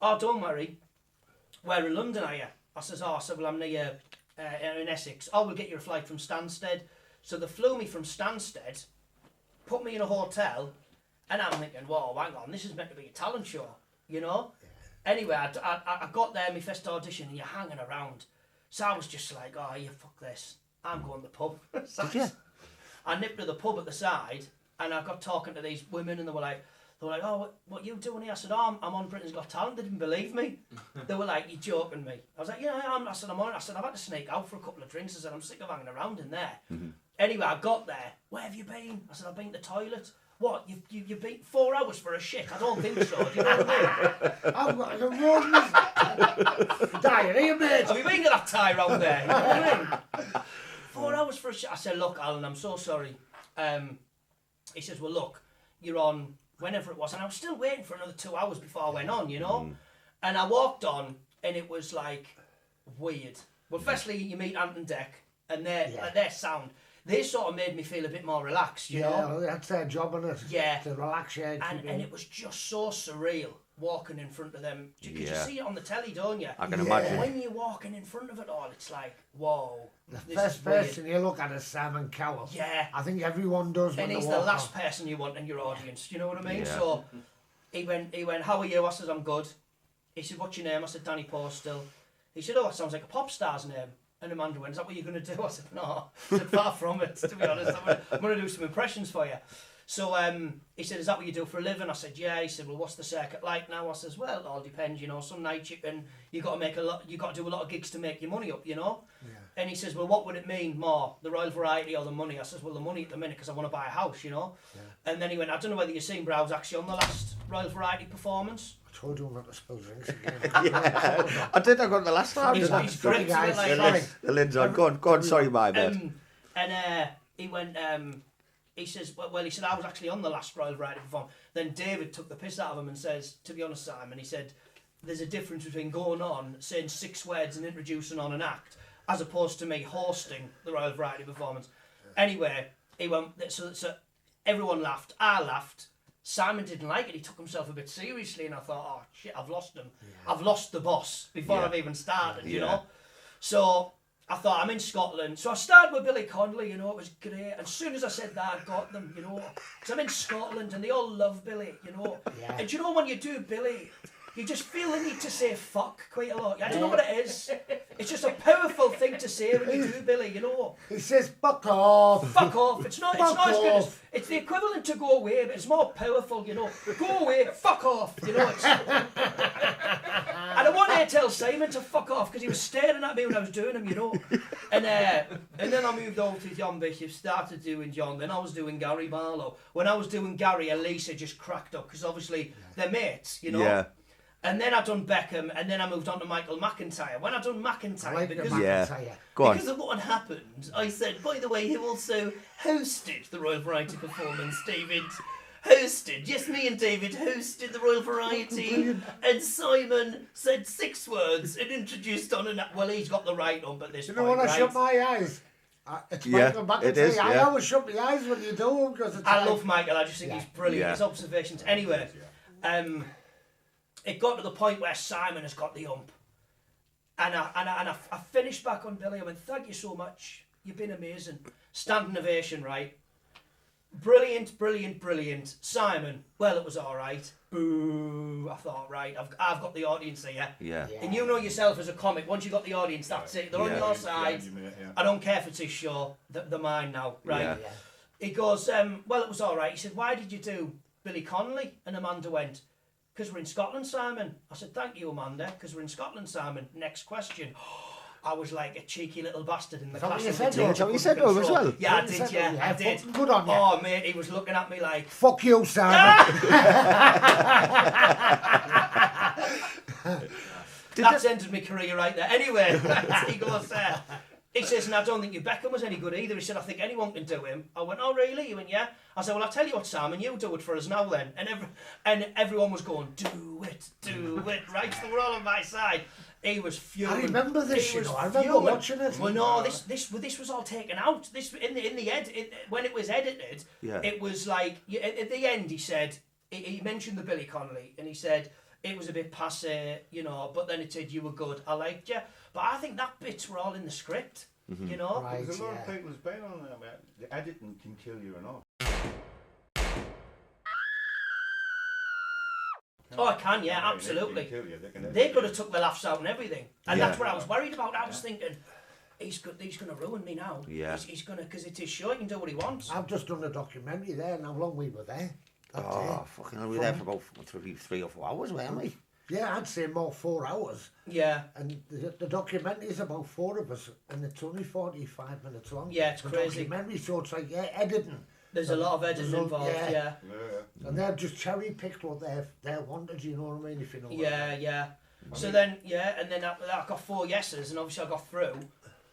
Don't worry, where in London are you? I says, well, I'm near in Essex. We'll get you a flight from Stansted. So they flew me from Stansted, put me in a hotel, and I'm thinking, whoa, hang on, this is meant to be a talent show, Anyway, I got there, my first audition, and you're hanging around. So I was just like, fuck this. I'm going to the pub. Did you? I nipped to the pub at the side, and I got talking to these women, and they were like, what you doing here? I said, I'm on Britain's Got Talent. They didn't believe me. They were like, you're joking me. I was like, yeah, I am. I said, I'm on it. I said, I've had to sneak out for a couple of drinks. I said, I'm sick of hanging around in there. Mm-hmm. Anyway, I got there. Where have you been? I said, I've been to the toilet. what, you beat 4 hours for a shit? I don't think so, do you know what I mean? I've got the wrong diarrhea, mate. Have you been to that tie round there? You know what I mean? 4 hours for a shit. I said, look, Alan, I'm so sorry. He says, well, look, you're on whenever it was. And I was still waiting for another 2 hours before I went on, you know? And I walked on, and it was, like, weird. Well, firstly, you meet Ant and Dec, and their sound, they sort of made me feel a bit more relaxed, you know? Yeah, that's their job, isn't it? Yeah. To relax you. And it was just so surreal walking in front of them. Because you see it on the telly, don't you? I can imagine. When you're walking in front of it all, it's like, whoa. The first person you look at is Simon Cowell. Yeah. I think everyone does when And they he's walk the last on. person you want in your audience, do you know what I mean? Yeah. So he went, how are you? I said, I'm good. He said, what's your name? I said, Danny Posthill. He said, oh, that sounds like a pop star's name. And Amanda went, is that what you're going to do? I said, no. I said, far from it, to be honest. I'm going to do some impressions for you. So he said, is that what you do for a living? I said, yeah. He said, well, what's the circuit like now? I says, well, it all depends, you know. Some nights you got to do a lot of gigs to make your money up, you know. Yeah. And he says, well, what would it mean more, the royal variety or the money? I says, well, the money at the minute because I want to buy a house, you know. Yeah. And then he went, I don't know whether you've seen, but I was actually on the last royal variety performance. I told you not to spill drinks again. I did. I got the last round. He's great, guys. The lid's on. Go on. Sorry, my bad. And he went. He says, well, he said, I was actually on the last royal variety performance. Then David took the piss out of him and says, to be honest, Simon, he said, there's a difference between going on, saying 6 words and introducing on an act, as opposed to me hosting the royal variety performance. Yeah. Anyway, he went. So everyone laughed. I laughed. Simon didn't like it. He took himself a bit seriously, and I thought, oh shit, I've lost him. Yeah. I've lost the boss before I've even started, you know. So I thought, I'm in Scotland. So I started with Billy Connolly, you know, it was great. And as soon as I said that, I got them, you know. Because I'm in Scotland and they all love Billy, you know. Yeah. And you know, when you do Billy, you just feel the need to say fuck quite a lot. I don't know what it is. It's just a powerful thing to say when you do Billy, you know. He says, fuck off. Fuck off. It's not as good as... It's the equivalent to go away, but it's more powerful, you know. Go away, fuck off, you know. It's... And I wanted to tell Simon to fuck off because he was staring at me when I was doing him, you know. And then I moved over to John Bishop, started doing John, then I was doing Gary Barlow. When I was doing Gary, Elisa just cracked up because obviously they're mates, you know. Yeah. And then I done Beckham, and then I moved on to Michael McIntyre. When I done McIntyre, because of what had happened, I said, by the way, he also hosted the Royal Variety performance, David. Hosted. Yes, me and David hosted the Royal Variety. And Simon said 6 words and introduced on an... Well, he's got the right on, but this you know when I shut my eyes? It's Michael McIntyre. I always shut my eyes when you do him because I love Michael. I just think he's brilliant. His observations. Anyway, it got to the point where Simon has got the ump. And I finished back on Billy. I went, thank you so much. You've been amazing. Standing ovation, right? Brilliant, brilliant, brilliant. Simon, well, it was all right. Boo. I thought, right, I've got the audience here. Yeah. And you know yourself as a comic, once you've got the audience, that's it. They're on your side. I don't care if it's his show. They're mine now, right? Yeah. He goes, well, it was all right. He said, why did you do Billy Connolly? And Amanda went, because we're in Scotland, Simon. I said, thank you, Amanda, because we're in Scotland, Simon. Next question. I was like a cheeky little bastard in the class. You said to him as well? Yeah, I did, yeah. I did. Good on you. Oh, mate, he was looking at me like... Fuck you, Simon. That's ended my career right there. Anyway, he goes there. He says, and I don't think your Beckham was any good either. He said, I think anyone can do him. I went, oh, really? He went, yeah. I said, well, I'll tell you what, Simon, you do it for us now then. And everyone was going, do it, right? So we're all on my side. He was fuming. I remember this, I remember watching it. Well, no, this was all taken out. This in the edit, when it was edited, it was like, at the end he said, he mentioned the Billy Connolly, and he said, it was a bit passé, you know, but then it said, you were good, I liked you. But I think that bits were all in the script, you know. Right, there's a lot of people who's been on there, man. The editing can kill you or not. Oh, I can, yeah, absolutely. They could have took the laughs out and everything. And that's what I was worried about. I was thinking, he's going to ruin me now. Yeah. He's going to, because it's his show, he can do what he wants. I've just done a documentary there, and how long we were there. Fucking hell, we were there for about 3 or 4 hours, weren't we? Yeah, I'd say more 4 hours. Yeah. And the documentary is about 4 of us, and it's only 45 minutes long. Yeah, it's crazy. Documentary, so it's like editing. There's a lot of editing involved, yeah. And they've just cherry picked what they wanted, you know what I mean, if you know what I mean. Yeah. So then, and then I got 4 yeses, and obviously I got through.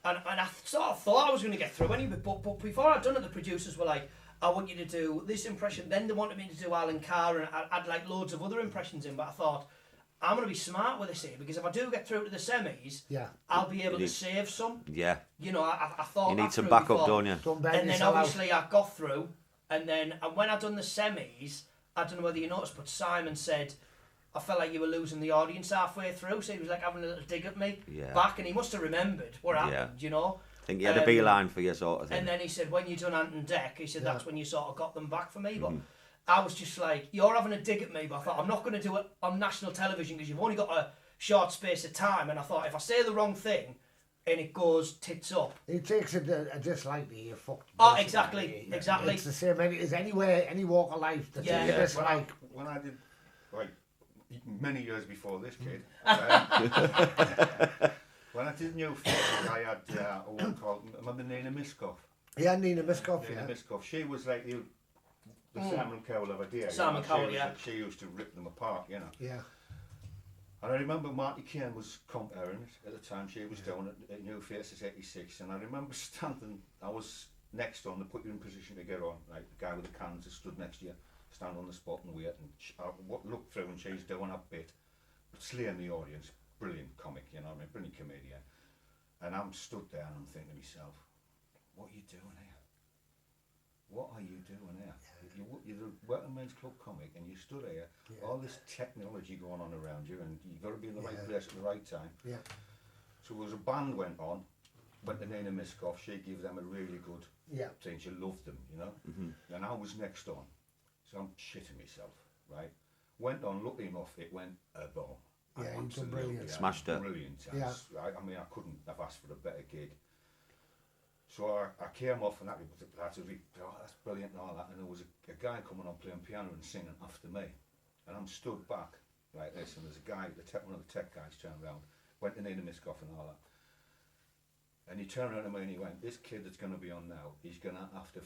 And I sort of thought I was going to get through anyway, but before I'd done it, the producers were like, I want you to do this impression. Then they wanted me to do Alan Carr, and I'd like loads of other impressions in, but I thought, I'm going to be smart with this here, because if I do get through to the semis, I'll be able to save some. Yeah. You know, I thought you need that some through backup, before. don't you? And then obviously I got through, and when I done the semis, I don't know whether you noticed, but Simon said, I felt like you were losing the audience halfway through, so he was like having a little dig at me back, and he must have remembered what happened, you know. I think he had a beeline for you, sort of thing. And then he said, when you done Ant and Dec, he said that's when you sort of got them back for me. But I was just like, you're having a dig at me, but I thought, I'm not going to do it on national television because you've only got a short space of time. And I thought, if I say the wrong thing and it goes tits up. It takes a dislike to you fucked. Oh, exactly. It's the same as anywhere, any walk of life. That's a dislike. When I did, like, many years before this kid, when I did New Faces, I had a woman called, remember Nina Miskoff? Yeah, Nina Miskoff, Nina Miskoff. She was like the Simon Cowell of a day. Simon Cowell, She used to rip them apart, you know. Yeah. And I remember Marty Kane was comparing it at the time. She was down at New Faces 86, and I remember standing, I was next on, they put you in position to get on, like the guy with the cans that stood next to you, stand on the spot and wait, and I looked through and she's doing a bit, but slaying the audience. Brilliant comic, you know what I mean, brilliant comedian. And I'm stood there and I'm thinking to myself, what are you doing here? What are you doing here? You're a working men's club comic and you stood here, all this technology going on around you, and you've got to be in the right place at the right time. Yeah. So there was a band went to Nina Miskoff, she gave them a really good thing, she loved them, you know. And I was next on, so I'm shitting myself, right? Went on, lucky enough, it went a bomb. Yeah, you did brilliant. Smashed it. Brilliant. I mean, I couldn't have asked for a better gig. So I came off and that's brilliant and all that. And there was a guy coming on playing piano and singing after me. And I'm stood back like this, and there's a guy, one of the tech guys turned around, went to Nina Miskoff and all that. And he turned around to me and he went, this kid that's going to be on now, he's going to have to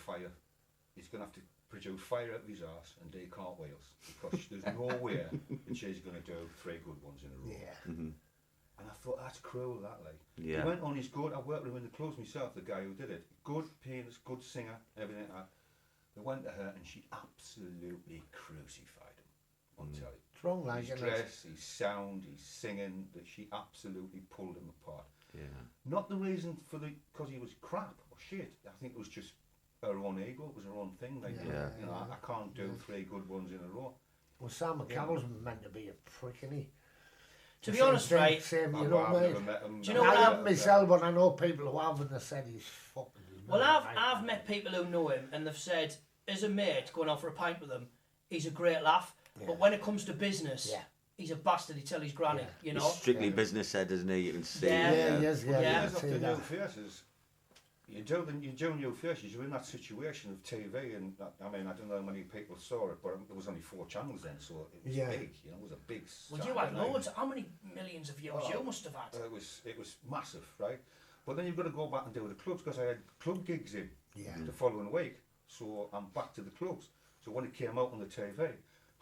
produce fire out of his arse and do cartwheels, because there's no way that she's going to do 3 good ones in a row. Yeah. And I thought, that's cruel, that, like. Yeah. He went on, he's good, I worked with him in the clubs myself, the guy who did it. Good pianist, good singer, everything like that. They went to her and she absolutely crucified him, on telly. It's wrong, like, his dress, his sound, his singing, that she absolutely pulled him apart. Yeah. Not the reason because he was crap or shit. I think it was just her own ego, it was her own thing. Like, you know, I can't do 3 good ones in a row. Well, Sam McCallum's meant to be a prick, isn't he? To be honest, right? Same, you know what I mean? Do you know what I haven't myself, but I know people who have, and they said he's fucking. Well, I've met people who know him, and they've said, as a mate, going out for a pint with him, he's a great laugh. Yeah. But when it comes to business, he's a bastard. He tell his granny, you know. He's strictly business said, isn't he? You can see. Yes. After New Faces, you do New Faces, you're in that situation of TV, and I mean, I don't know how many people saw it, but there was only 4 channels then, so it was big. You know, it was a big. Well, you had loads. How many millions of views you must have had? It was massive, right? But then you've got to go back and do the clubs, because I had club gigs in the following week, so I'm back to the clubs. So when it came out on the TV,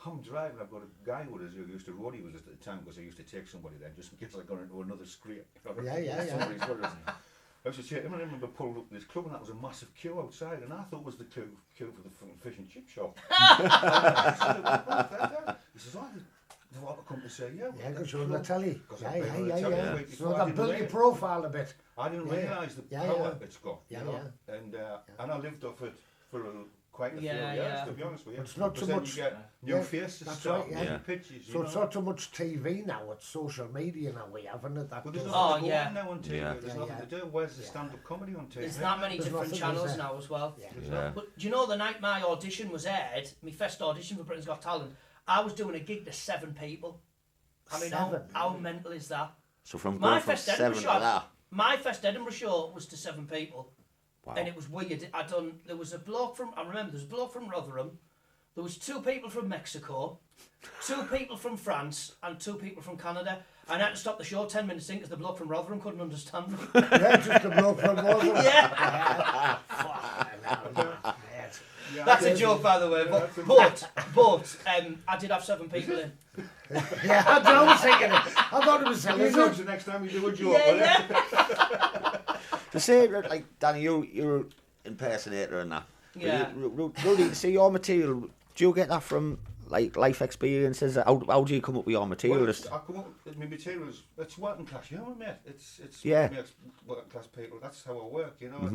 I'm driving, I've got a guy with us who used to Rudi with us at the time, because I used to take somebody then, just in case I got into another scrape. Somebody's with us. I used to take him, and I remember pulling up this club, and that was a massive queue outside, and I thought it was the queue for the fish and chip shop. He says, they want to come to say, because you're on the telly. Yeah. So that built your profile a bit. I didn't realise the power it's got, you know. And I lived off it for quite a few years, to be honest with you. It's not so much. You get new faces, start new pictures. So it's not so much TV now; it's social media now. We haven't it. There's nothing to go on now on TV. There's nothing to do. Where's the stand-up comedy on TV? There's that many different channels now as well. But do you know, the night my audition was aired, my first audition for Britain's Got Talent, I was doing a gig to 7 people. I mean, how mental is that? So from going from 7 to that. My first Edinburgh show was to 7 people. Wow. And it was weird. There was a bloke from Rotherham, there was 2 people from Mexico, 2 people from France, and 2 people from Canada. And I had to stop the show 10 minutes in because the bloke from Rotherham couldn't understand me. Just the bloke from Rotherham. Right. Yeah, That's a joke, by the way. But I did have 7 people in. Yeah, I was thinking it. I thought it was You silly. know, the next time you do a joke, will you? To say, like, Danny, you're an impersonator and that. Yeah. Rudi, see your material, do you get that from, like, life experiences? How do you come up with your material? Well, I come up with my materials. It's working class humour, mate. It's Yeah. working class people. That's how I work, you know.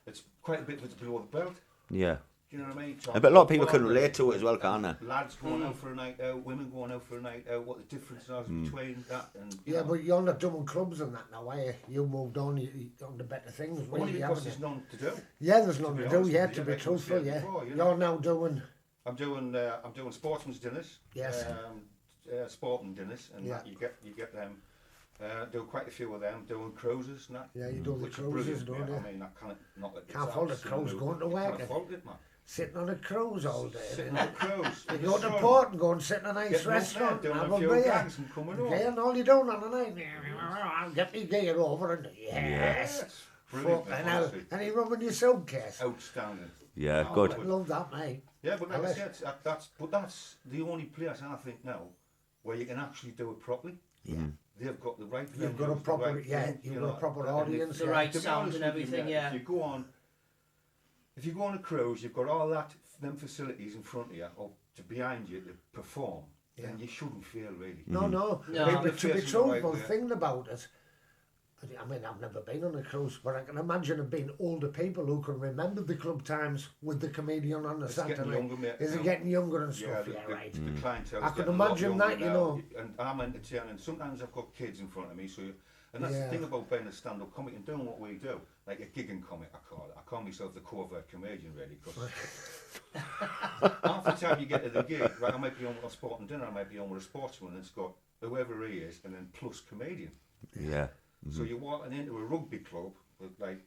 It's quite a bit of it's below the belt. Yeah. Do you know what I mean? But a lot of people can relate to it as well, can't they? Lads going out for a night out, women going out for a night out, what the difference is between that and... Yeah, but you're not doing clubs and that now, are you? You moved on, you're on to better things. Only really, because haven't there's you? none to do. Yeah, there's none be to do, honest yeah, with to you, be like I truthful, said yeah. before, you know. You're now doing... I'm doing sportsman's dinners. Yes. Sporting dinners, and Yeah. that you get them. Do quite a few of them, doing cruises and that. Yeah, you do the which is cruises, brilliant, don't mate. you? I mean, I not let Can't fault a cruise going to work. Can't fault it, man. Sitting on a cruise all day. Sitting on a cruise. You go to port and go and sit in a nice Getting up restaurant there, and doing have a a few beer. gags and coming home. Okay, and all you're doing on a night, get me gear over and yes. Brilliant, Fucking mate, hell. honestly. And you rubbing your suitcase. Outstanding. Yeah, Oh, good. I love that, mate. Yeah, but I like I bet. said, that's the only place I think now where you can actually do it properly. Yeah. They've got the right. You've got a venues, proper, the right yeah, thing, you've you got know, a proper and audience. The yeah. right To be sound honest and with you, everything, mate, yeah. If you go on a cruise, you've got all them facilities in front of you or behind you to perform. Yeah. Then you shouldn't feel really. No, no. No. I mean, You're but to be facing the right truthful, way. thinking about it, I mean, I've never been on a cruise, but I can imagine it being older people who can remember the club times with the comedian on the It's Saturday getting night. younger, mate, Is it now. getting younger and stuff? the, Yeah, the, right. the clientele. I can imagine that, you know. And I'm entertaining. Sometimes I've got kids in front of me, and that's Yeah. the thing about being a stand-up comic and doing what we do, like a gigging comic, I call it. I call myself the covert comedian, really, because half the time you get to the gig, right, I might be on with a sporting dinner, I might be on with a sportsman, and it's got whoever he is, and then plus comedian. Yeah. So you're walking into a rugby club with like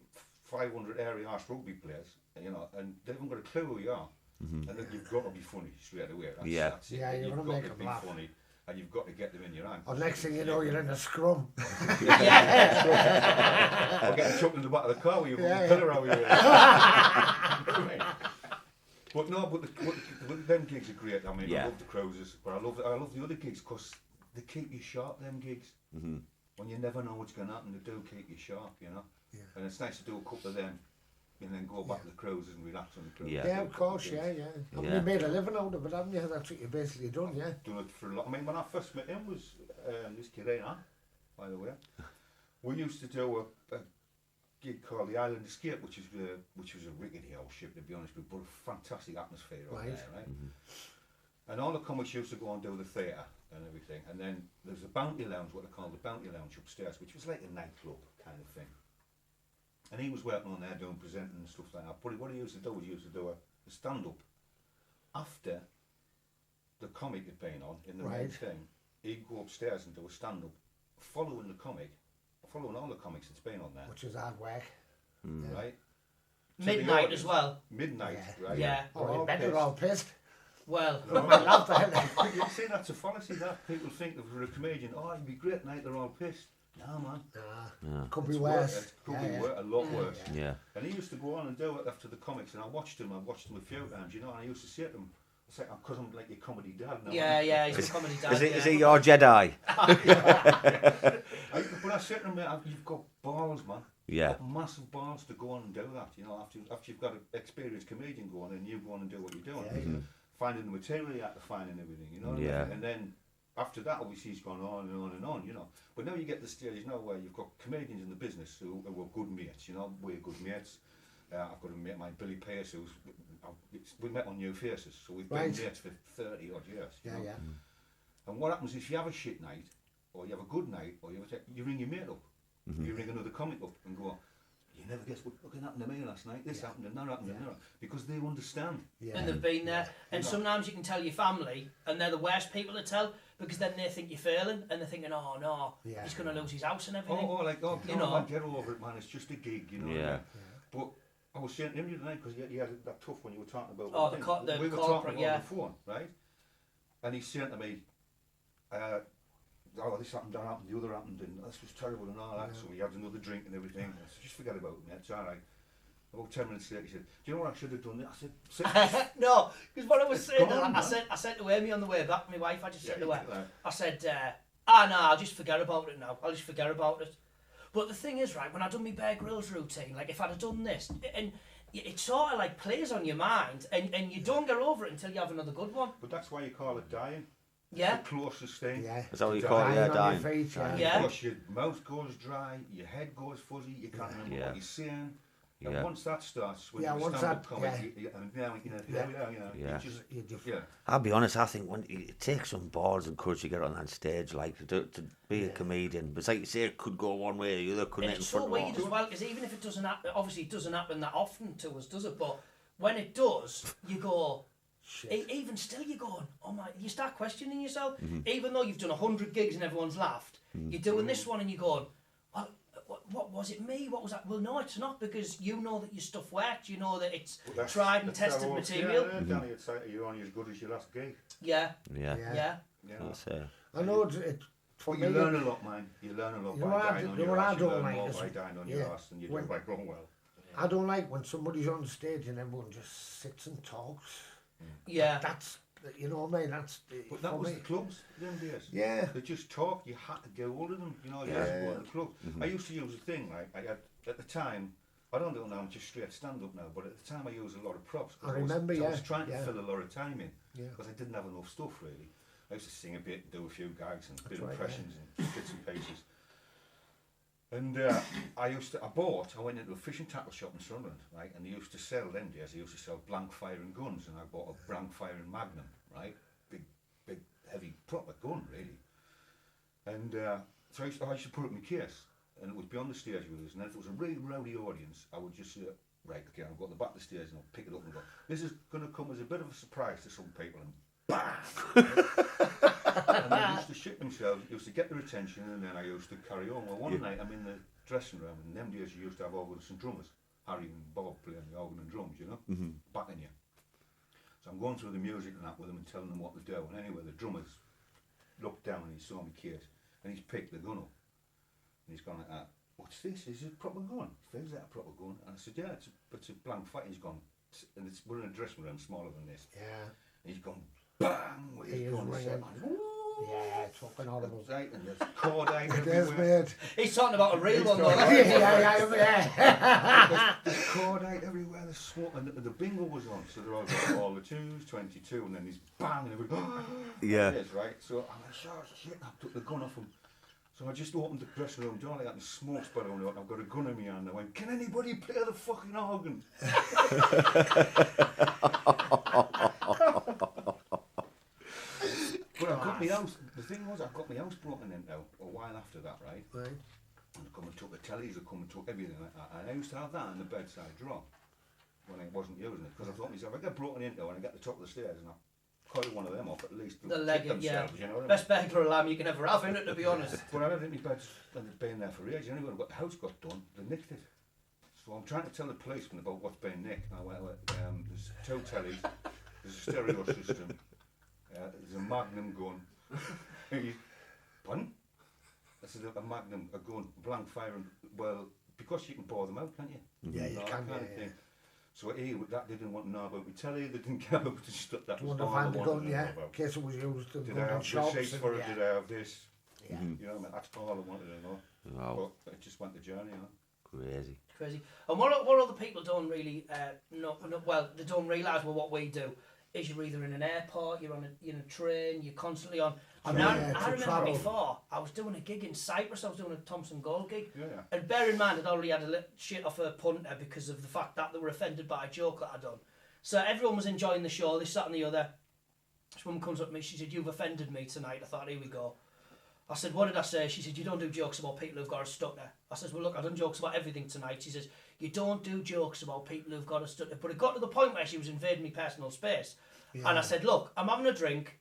500 area-arse rugby players, you know, and they haven't got a clue who you are. And then you've got to be funny straight away. That's it. Yeah, you've You've got to got make to them be laugh. funny, and you've got to get them in your hand. Or next thing you know, you're in a scrum. Or getting chucked in the back of the car with your Yeah, pillar over your head. But no, but them gigs are great. I mean, I love the cruises, but I love the other gigs because they keep you sharp. Them gigs, when you never know what's going to happen, they do keep you sharp, you know. Yeah. And it's nice to do a couple of them, and then go back to the cruises and relax on the cruises. Yeah, of course, yeah. I mean, you made a living out of it, haven't you? That's what you basically done, yeah. Done it for a lot. I mean, when I first met him was this kid, by the way. We used to do a gig called the Island Escape, which was a rickety old ship, to be honest with you, but a fantastic atmosphere out there, right? And all the comics used to go and do the theatre and everything, and then there's a Bounty Lounge, what they call the Bounty Lounge upstairs, which was like a nightclub kind of thing. And he was working on there doing presenting and stuff like that. But what he used to do was he used to do a stand-up after the comic had been on in the main thing. He'd go upstairs and do a stand-up following the comic, following all the comics that's been on there. Which is hard work. Right? Midnight as well. Midnight, right? Yeah. Oh, you better all pissed. Well, No, I love that. You see, that's a fallacy that people think if you're a comedian, oh, you'd be great night, they're all pissed. No, man. Could be It's worse. It could be a lot worse. Yeah. And he used to go on and do it after the comics, and I watched him a few times, you know, and I used to say to him, it's like, because I'm like your comedy dad now. Yeah, he's a comedy dad. Is he your Jedi? But I said to him, mate, you've got balls, man. Yeah. You've got massive balls to go on and do that, you know, after you've got an experienced comedian going and you go on and do what you're doing. Finding the material you have to find and everything, you know what I mean? And then after that, obviously, he's gone on and on and on, you know. But now you get the stage now where you've got comedians in the business who are good mates, you know, we're good mates. I've got a mate, my Billy Pierce, we met on New Faces, so we've been mates for 30 odd years. You know? And what happens is if you have a shit night, or you have a good night, or you ring your mate up, you ring another comic up and go, you never guess what fucking happened to me last night, this happened and that happened and that, because they understand. And they've been there. And sometimes you can tell your family, and they're the worst people to tell, because then they think you're failing, and they're thinking, oh no, he's going to lose his house and everything. You know, get over it, man, it's just a gig, you know. Yeah. But I was saying to him the other night, because he had that tough one you were talking about. Oh, we were corporate, talking on the phone, right? And he said to me, oh, this happened, that happened, the other happened, and this was terrible and all that. So we had another drink and everything. I said, just forget about it, mate, it's all right. About 10 minutes later, he said, "Do you know what I should have done?" I said, "No," because what I was saying, Go on, I said to Amy on the way back, my wife, I just said to her, like, I said, no, I'll just forget about it now. I'll just forget about it. But the thing is, right, when I done my Bear Grylls routine, like if I'd have done this, and it sort of like plays on your mind, and you don't get over it until you have another good one. But that's why you call it dying. Yeah. It's the closest thing. Yeah. Is that what you call it? Yeah, dying. Yeah. Because your mouth goes dry, your head goes fuzzy, you can't remember what you're saying. And once that starts, when you stand up comedy, I'll be honest, I think when it takes some balls and courage to get on that stage, like to be a comedian. But it's like you say, it could go one way or the other, couldn't And it? it's so weird as well, because even if it doesn't happen, obviously it doesn't happen that often to us, does it? But when it does, you go, even still you're going, oh my, you start questioning yourself. Even though you've done 100 gigs and everyone's laughed, you're doing this one and you're going, well, what was it me? What was that? Well, no, it's not, because you know that your stuff worked. You know that it's tried and tested material. Danny, it's like you're only as good as your last gig. Yeah. I know it. But you learn a lot, man. You learn a lot by dying on your ass. You learn more by dying on your ass than you do by going well. I don't like when somebody's on stage and everyone just sits and talks. Yeah. That's, you know what I mean? That's. But that was the clubs them days. Yeah. They just talked. You had to get hold of them. You know, you had to go to the club. I used to use a thing, like, I had, at the time, I don't do it now, I'm just straight stand-up now, but at the time I used a lot of props. I remember, I was trying to fill a lot of time in, because I didn't have enough stuff, really. I used to sing a bit, do a few gags and bit of impressions and bits and pieces. And I went into a fishing tackle shop in Sunderland, right, and they used to sell, them days, they used to sell blank firing guns, and I bought a blank firing Magnum, right, big, heavy, proper gun, really. And so I used to put it in my case, and it would be on the stage with us, and then if it was a really rowdy audience, I would just say, right, okay, I'll go to the back of the stairs and I'll pick it up and go, this is going to come as a bit of a surprise to some people, and bam! And they used to shit themselves, used to get their attention, and then I used to carry on. Well, one night I'm in the dressing room, and them days you used to have organists and drummers, Harry and Bob playing the organ and drums, you know, backing you. So I'm going through the music and that with them and telling them what to do, and anyway, the drummer's looked down and he saw me kid, and he's picked the gun up, and he's gone like that. What's this? Is it a proper gun? Is that a proper gun? And I said, yeah, it's a blank fight. He's gone, and we're in a dressing room smaller than this. Yeah. And he's gone, bang, with his gun. Yeah, it's fucking horrible. Right, and there's cordite everywhere. He's talking about a real one, though. There's cordite everywhere, there's smoke, and the bingo was on, so they're all the 2s, 22, and then he's bang, and everybody, yeah. It is, right? So I'm like, oh shit, I took the gun off him. So I just opened the dressing room door like that, and smoke spilled out, and I've got a gun in my hand, and I went, can anybody play the fucking organ? But I got my house, the thing was, I got my house broken into a while after that, right? Right. And I come and took the tellies, I come and took everything like that. And I used to have that in the bedside drawer when I wasn't using it, because I thought to myself, I get broken into and I get to the top of the stairs and I cut one of them off, at least the leg, yeah. You know what I mean? Best burglar alarm you can ever have, isn't it, to be honest? But I had it in my bed and it's been there for ages. Anyway, when the house got done, they nicked it. So I'm trying to tell the policeman about what's been nicked. There's 2 tellies, there's a stereo system, there's a Magnum gun. Pardon? I said, a Magnum, a gun, blank firing. Well, because you can bore them out, can't you? Yeah, you can. Yeah. So that they didn't want to know about my telly. They didn't care about the stuff that was on the gun, yeah. In case it was used. Did I have receipts for it? Did I have this? Yeah. You know, I mean, that's all I wanted to know. Wow. But it just went the journey, you know. Crazy. And what other people don't really they don't realise what we do is you're either in an airport, you're in a train, you're constantly on. I remember before I was doing a gig in Cyprus. I was doing a Thompson Gold gig, and bear in mind I'd already had a little shit off a punter because of the fact that they were offended by a joke that I'd done. So everyone was enjoying the show, this, that, and the other. This woman comes up to me, she said, "You've offended me tonight." I thought, here we go. I said, "What did I say?" She said, "You don't do jokes about people who've got a stutter." I said, "Well, look, I've done jokes about everything tonight." She says, "You don't do jokes about people who've got a stutter." But it got to the point where she was invading my personal space. Yeah. And I said, "Look, I'm having a drink,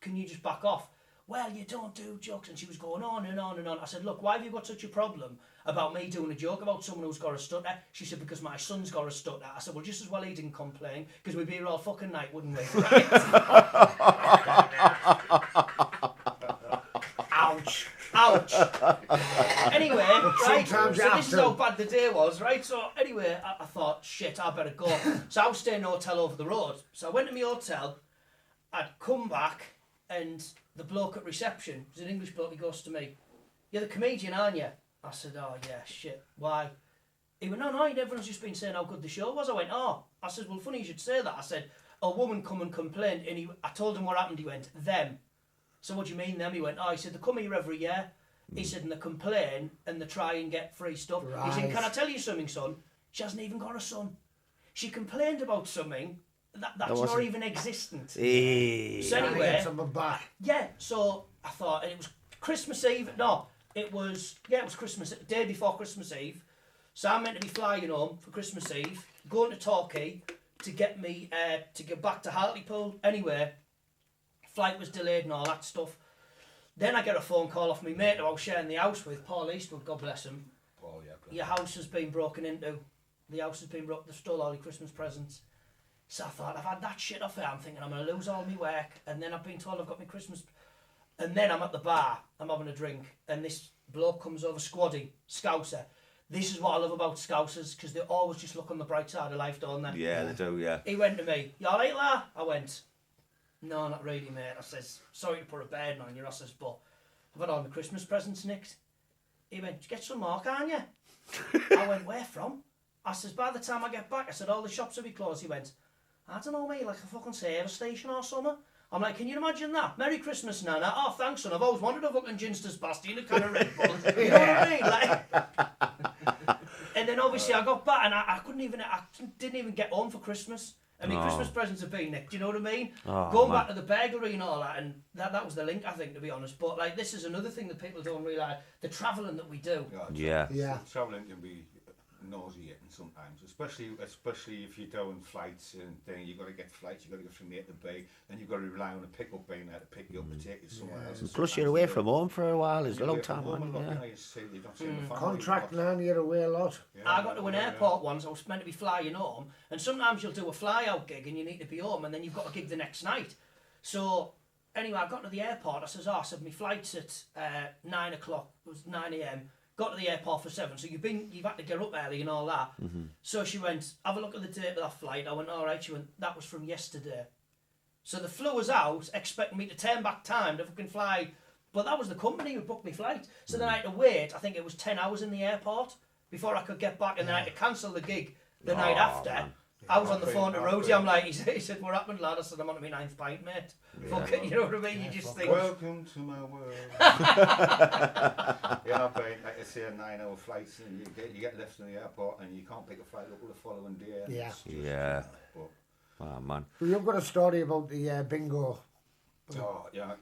can you just back off?" "Well, you don't do jokes." And she was going on and on and on. I said, "Look, why have you got such a problem about me doing a joke about someone who's got a stutter?" She said, "Because my son's got a stutter." I said, "Well, just as well he didn't complain, because we'd be here all fucking night, wouldn't we?" Right? Ouch. Ouch. Ouch. Anyway, right, Sometimes you so have this is to. how bad the day was, right? So anyway, I thought, shit, I better go. So I was staying in a hotel over the road. So I went to my hotel, I'd come back, and the bloke at reception, was an English bloke, he goes to me, "You're the comedian, aren't you?" I said, "Oh yeah, shit, why?" He went, no, everyone's just been saying how good the show was. I went, oh. I said, well, funny you should say that. I said, a woman come and complained, and I told him what happened. He went, them. So what do you mean them? He went, oh, he said, they come here every year. He said, and they complain, and they try and get free stuff. He said, can I tell you something, son? She hasn't even got a son. She complained about something that's not even existent. So anyway, yeah, so I thought, and it was Christmas Eve. No, it was Christmas, day before Christmas Eve. So I'm meant to be flying home for Christmas Eve, going to Torquay to get me to get back to Hartlepool. Anyway, flight was delayed and all that stuff. Then I get a phone call off my mate who I was sharing the house with, Paul Eastwood, God bless him. Paul, yeah. Your house has been broken into. The house has been broken. They've stole all your Christmas presents. So I thought, I've had that shit off here. I'm thinking I'm going to lose all my work. And then I've been told I've got my Christmas. And then I'm at the bar. I'm having a drink. And this bloke comes over, Squaddy, Scouser. This is what I love about Scousers, because they always just look on the bright side of life, don't they? Yeah, they do, yeah. He went to me, "You all right, la?" I went, "No, not really, mate." I says, "Sorry to put a burden on you." I says, "But I've had all my Christmas presents nicked." He went, "Get some more, can't you?" I went, "Where from?" I says, "By the time I get back," I said, "all the shops will be closed." He went, "I don't know, mate, like a fucking service station or something." I'm like, "Can you imagine that? Merry Christmas, Nana." "Oh, thanks, son. I've always wanted a fucking Ginster's pasty and a can of Red Bull." You know what I mean? Like, and then obviously I got back and I didn't even get home for Christmas. I mean, Christmas presents have been nicked, do you know what I mean? Going back to the burglary and all that, and that was the link, I think, to be honest. But like, this is another thing that people don't realise, the travelling that we do. Yeah. Travelling can be nauseating sometimes, especially if you're doing flights and then you've got to get flights, you've got to go from A to B, then you've got to rely on a pickup being there to pick you up and take you somewhere else. Plus you're away from home for a while, it's a long time. Contracting and you're away a lot. I got to an airport once, I was meant to be flying home, and sometimes you'll do a fly-out gig and you need to be home, and then you've got a gig the next night. So anyway, I got to the airport, I said, my flight's at 9 o'clock, it was 9 a.m, got to the airport for 7, so you've had to get up early and all that. So she went, "Have a look at the date of that flight." I went, "All right." She went, "That was from yesterday." So the flew was out, expecting me to turn back time to fucking fly, but that was the company who booked my flight. So then I had to wait, I think it was 10 hours in the airport before I could get back, and then I had to cancel the gig the night after. Man. I was on the phone to Rudi, I'm like, he said, "What happened, lad?" I said, "I'm on my 9th pint, mate." Fuck it, you know what I mean? You just think... Welcome to my world. Yeah, but like I say, a 9-hour flight, and you get left in the airport and you can't pick a flight up the following day. Yeah. Oh, man. Well, you've got a story about the bingo. Oh, yeah.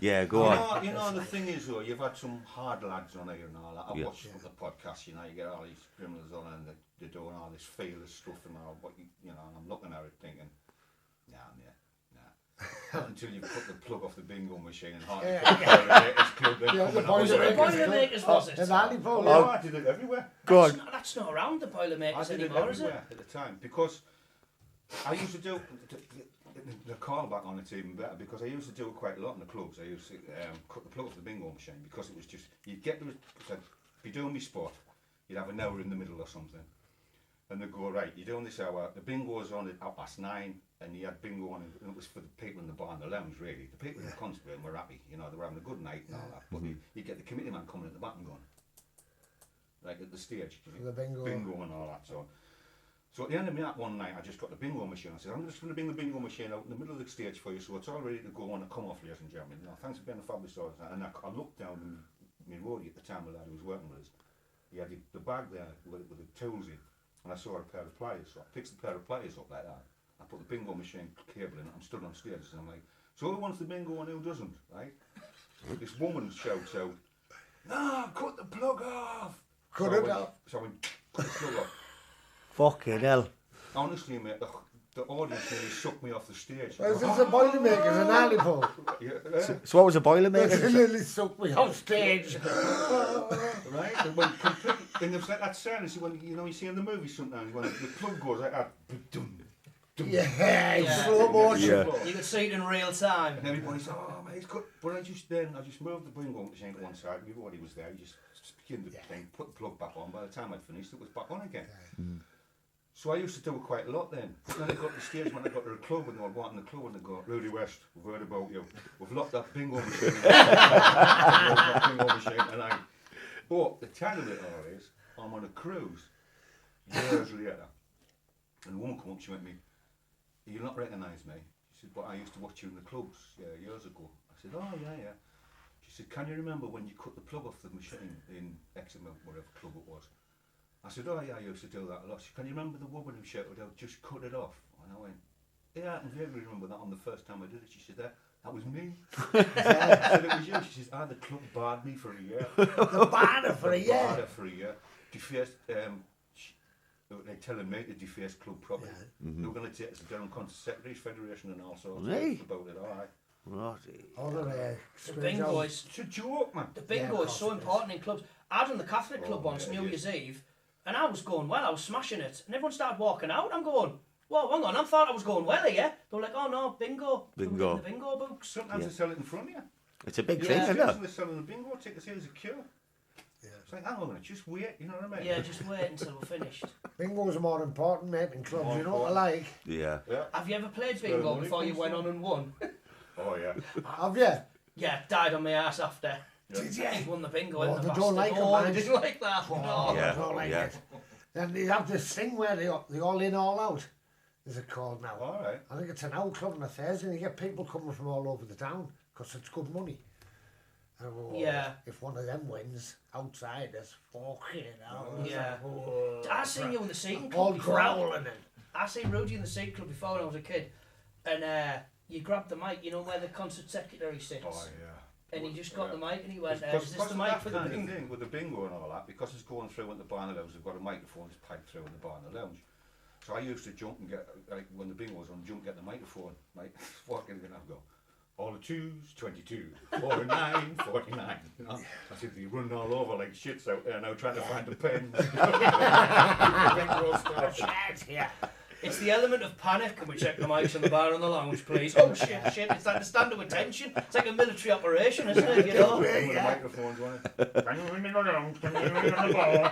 Yeah, go on. You know, the thing is, though, you've had some hard lads on here and all that. I've watched the podcast, you know, you get all these criminals on and they're doing all this fearless stuff and all, but, you know, and I'm looking at it thinking, nah. Not until you put the plug off the bingo machine and hardly put the Boilermakers was it? I did it everywhere. That's not around the Boilermakers anymore, is it? At the time, because I used to do... The callback on it's even better, because I used to do it quite a lot in the clubs. I used to cut the plug off the bingo machine, because it was just, you'd get to be doing my spot, you'd have an hour in the middle or something, and they'd go, "Right, you're doing this hour, the bingo's on at 9:30, and you had bingo on, and it was for the people in the bar and the lounge, really. The people in the constable were happy, you know, they were having a good night and all that, but you get the committee man coming at the back and going, like at the stage, the bingo and all that, So at the end of that one night, I just got the bingo machine. I said, "I'm just going to bring the bingo machine out in the middle of the stage for you, so it's all ready to go on and come off, ladies and gentlemen. You know, thanks for being a fabulous audience." And I looked down and my roadie at the time, the lad who was working with us, he had the bag there with the tools in, and I saw a pair of pliers. So I picked the pair of pliers up like that. I put the bingo machine cable in it. I'm stood on stage, and I'm like, "So who wants the bingo and who doesn't?" Right? This woman shouts out, "No, cut the plug off!" Cut it off. So I went, "Cut the plug off." Fucking hell. Honestly, mate, the audience nearly sucked me off the stage. Is this a Boilermakers in Hartlepool? So what was a Boilermakers? They nearly sucked me off stage. Right? It went completely, and there's like that silence when, you know, you see in the movies sometimes when the plug goes like that. Slow motion. You could see it in real time. And everybody's, "Oh, mate, it's good. But I just moved the bingo machine to one side. Everybody was there. You just skinned the thing, put the plug back on. By the time I'd finished, it was back on again. So I used to do it quite a lot then. But then I got to the stage when I got to the club and they were wanting the club and they go, Rudi West, we've heard about you. We've locked that bingo machine. But the tell of it all is, I'm on a cruise years later. And a woman came up, she went to me, you'll not recognise me. She said, but I used to watch you in the clubs years ago. I said, oh yeah. She said, can you remember when you cut the plug off the machine in Exeter, whatever club it was? I said, oh yeah, I used to do that a lot. She said, can you remember the woman who shouted out, just cut it off? And I went, yeah, I can vaguely remember that on the first time I did it. She said, that was me. I said, it was you. She says, the club barred me for a year. The barred for a year? Barred her for a year. Defaced, they're telling me to deface club property. They were going to take us down Concert Secretaries Federation and all sorts of stuff about it, all right. The bingo is... It's a joke, man. The bingo is so important in clubs. I done the Catholic club once, New Year's Eve, and I was going well, I was smashing it. And everyone started walking out, I'm going, whoa, hang on, I thought I was going well here. They were like, oh no, bingo. Bingo. The bingo books. Sometimes they sell it in front of you. It's a big thing, isn't it? They're selling the bingo tickets here as a queue. It's like, hang on a minute, just wait, you know what I mean? Yeah, just wait until we're finished. Bingo's more important, mate, in clubs, you know what I like? Yeah. Have you ever played bingo before you went on and won? Oh yeah. Have you? Yeah, died on my ass after. Did you? He won the bingo. Oh, in they the don't like it, man. man. They didn't like that. Oh, No. they don't like it. Then they have this thing where they all in, all out. Is it called now? All right. I think it's an out club on a Thursday, and you get people coming from all over the town because it's good money. And if one of them wins outside, there's fucking hell. Yeah. Oh, I seen you in the Seaton Club all before. growling. I seen Rudi in the Seaton Club before when I was a kid, and you grabbed the mic, you know where the concert secretary sits. Oh yeah. And he just got the mic and he went, Because is this the mic for the kind of bingo? thing with the bingo and all that, because it's going through in the bar and the lounge, they've got a microphone that's piped through in the bar and the lounge. So I used to jump and get, like when the bingo was on, jump and get the microphone, like walking in and go, all the twos, 22, 49, 49. You know? I said, you're running all over like shits out there now trying to find the pens. Yeah. It's the element of panic. Can we check the mics in the bar and the lounge, please? Oh shit! It's like the stand of attention. It's like a military operation, isn't it? You know. The microphones on it. Can you ring in the lounge? Can you ring in the bar?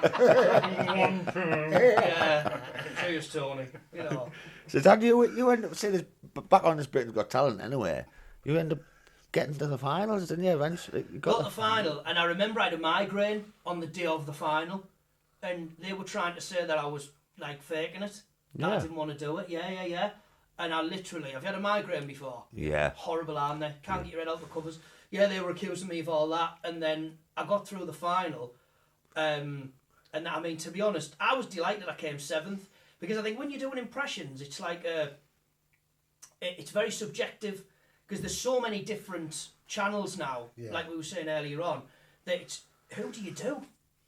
1, 2. Yeah. Cheers, Tony. You know. So Dad, you end up seeing this back on this Britain's Got Talent anyway. You end up getting to the finals, didn't you? Eventually, you got the final, and I remember I had a migraine on the day of the final, and they were trying to say that I was like faking it. That I didn't want to do it. Yeah. And I literally, have you had a migraine before? Yeah. Horrible, aren't they? Can't get your head out the covers. Yeah, they were accusing me of all that, and then I got through the final, and I mean, to be honest, I was delighted I came 7th, because I think when you're doing impressions, it's like it's very subjective, because there's so many different channels now, like we were saying earlier on, that it's, who do you do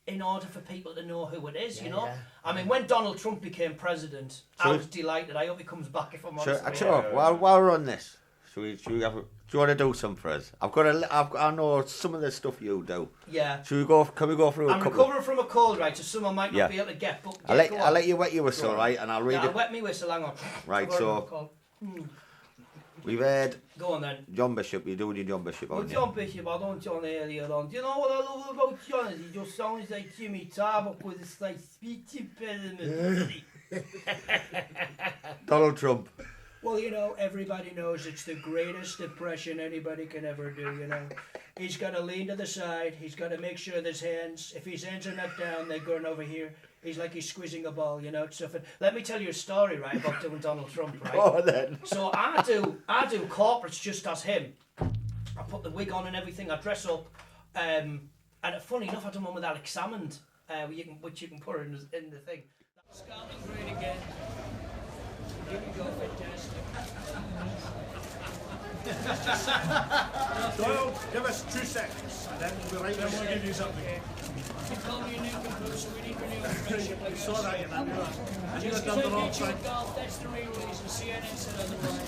in order for people to know who it is, you know? I mean, when Donald Trump became president, I was delighted. I hope he comes back if I'm honest. Sure. While we're on this, should we have? Do you want to do some for us? I know some of the stuff you do. Yeah. Should we go? Can we go through a I'm couple? recovering from a cold, right? So some I might not be able to get. But I'll let you wet your whistle, right? And I'll read it. I'll wet me whistle. Hang on. Right. So we've heard. Go on then. John Bishop, you're doing your John Bishop, well, aren't you? John Bishop, I don't John earlier on. Do you know what I love about John? Is he just sounds like Jimmy Tarbuck with his like speech impediment. Donald Trump. Well, you know, everybody knows it's the greatest impression anybody can ever do, you know. He's got to lean to the side. He's got to make sure there's hands. If his hands are not down, they're going over here. He's like he's squeezing a ball, you know. So let me tell you a story, right, about doing Donald Trump, right? Go on then. So I do corporates just as him. I put the wig on and everything. I dress up. And funny enough, I done one with Alex Salmond, which you can put in the thing. Scotland great again. Here we go, fantastic. Doyle, give us 2 seconds, and then we'll be right back. We'll give you something. You call me a new composer, we need a new impression. You saw that, you know. And Just you've because done the I wrong beat you thing. at golf, that's the real reason. CNN said otherwise.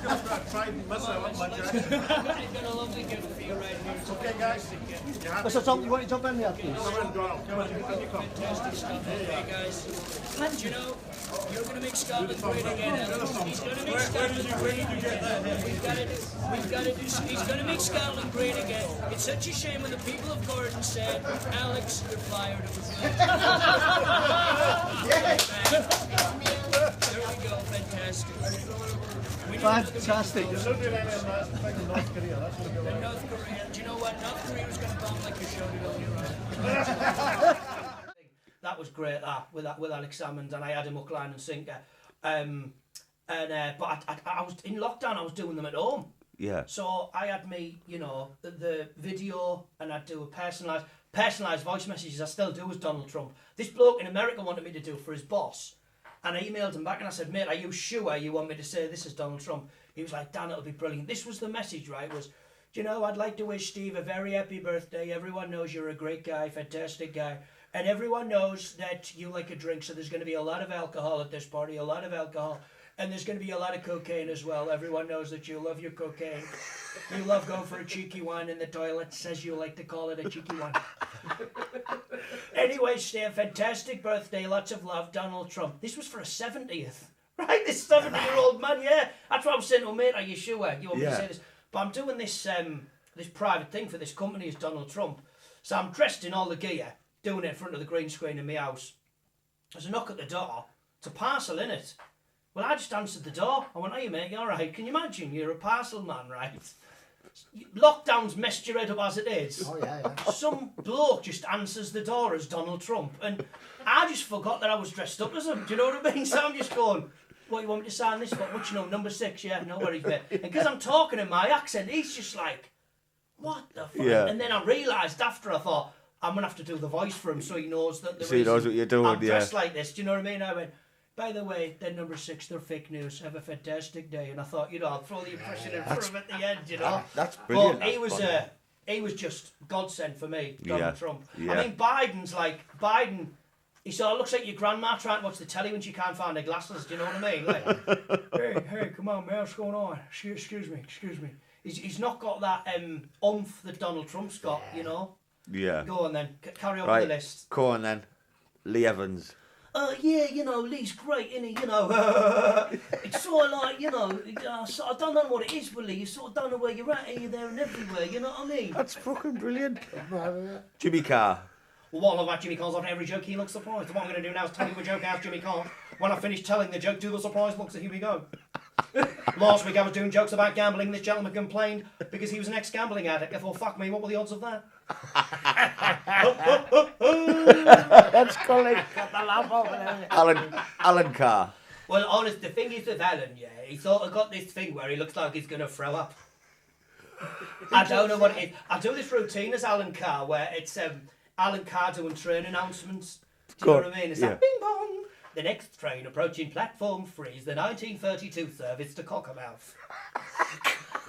You've got to try and miss out on my Jack. I've got a lovely gift for you right here. Okay, guys. What's the you want to jump in there, please? Come on, Doyle. Come on, you come. Fantastic stuff. Hey, guys. And you know, You're going to make Scotland great again, Alex. He's going to make Scotland great again. We've got to do. He's going to make Scotland great again. It's such a shame when the people of Gordon said, Alex, you're fired. It was good. There we go. Fantastic. Fantastic. North Korea. Do you know what? North Korea was going to bomb like you showed it on your own. That was great, with Alex Salmond, and I had him hook, line and sinker. But I was in lockdown. I was doing them at home. Yeah. So I had me, the video, and I'd do a personalised voice messages. I still do as Donald Trump. This bloke in America wanted me to do for his boss, and I emailed him back and I said, mate, are you sure you want me to say this is Donald Trump? He was like, Dan, it'll be brilliant. This was the message, right? Was, I'd like to wish Steve a very happy birthday. Everyone knows you're a great guy, fantastic guy. And everyone knows that you like a drink, so there's going to be a lot of alcohol at this party, a lot of alcohol. And there's going to be a lot of cocaine as well. Everyone knows that you love your cocaine. You love going for a cheeky wine in the toilet, says you like to call it a cheeky wine. Anyway, Steve, fantastic birthday, lots of love, Donald Trump. This was for a 70th, right? This 70-year-old man, yeah. That's what I was saying to him, mate, are you sure you want me to say this? But I'm doing this this private thing for this company as Donald Trump. So I'm dressed in all the gear, doing it in front of the green screen in my house. There's a knock at the door. It's a parcel, innit? Well, I just answered the door. I went, hey, mate, you all right? Can you imagine? You're a parcel man, right? Lockdown's messed your head up as it is. Oh, yeah. Some bloke just answers the door as Donald Trump. And I just forgot that I was dressed up as him. Do you know what I mean? So I'm just going, what, you want me to sign this for? What, number 6? Yeah, no worries, mate. And because I'm talking in my accent, he's just like, what the fuck? Yeah. And then I realised after, I thought, I'm going to have to do the voice for him so he knows that So he knows what you're doing, I'm dressed like this. Do you know what I mean? I went, by the way, they're number 6, they're fake news. Have a fantastic day. And I thought, I'll throw the impression in front of him at the end, That's brilliant. But he was just godsend for me, Donald Trump. Yeah. I mean, Biden, he sort of looks like your grandma trying to watch the telly when she can't find her glasses. Do you know what I mean? Like, hey, come on, man, what's going on? Excuse me. He's not got that oomph that Donald Trump's got, Yeah. Go on then, carry on Right. with the list. Go on then. Lee Evans. Lee's great, isn't he? It's sort of like, I don't know what it is with Lee. You sort of don't know where you're at, here, there and everywhere, you know what I mean? That's fucking brilliant. Jimmy Carr. Well, what I love about Jimmy Carr's after every joke, he looks surprised. What I'm going to do now is tell you a joke as Jimmy Carr. When I finish telling the joke, do the surprise look, so here we go. Last week I was doing jokes about gambling. This gentleman complained because he was an ex-gambling addict. I thought, fuck me, what were the odds of that? That's Colin. Got the laugh over there. Alan Carr. Well, honest, the thing is with Alan, he sort of got this thing where he looks like he's going to throw up. I don't know what it is. I do this routine as Alan Carr where it's Alan Carr doing train announcements. Do you know what I mean? It's like, bing bong. The next train approaching platform 3 is the 1932 service to Cockermouth.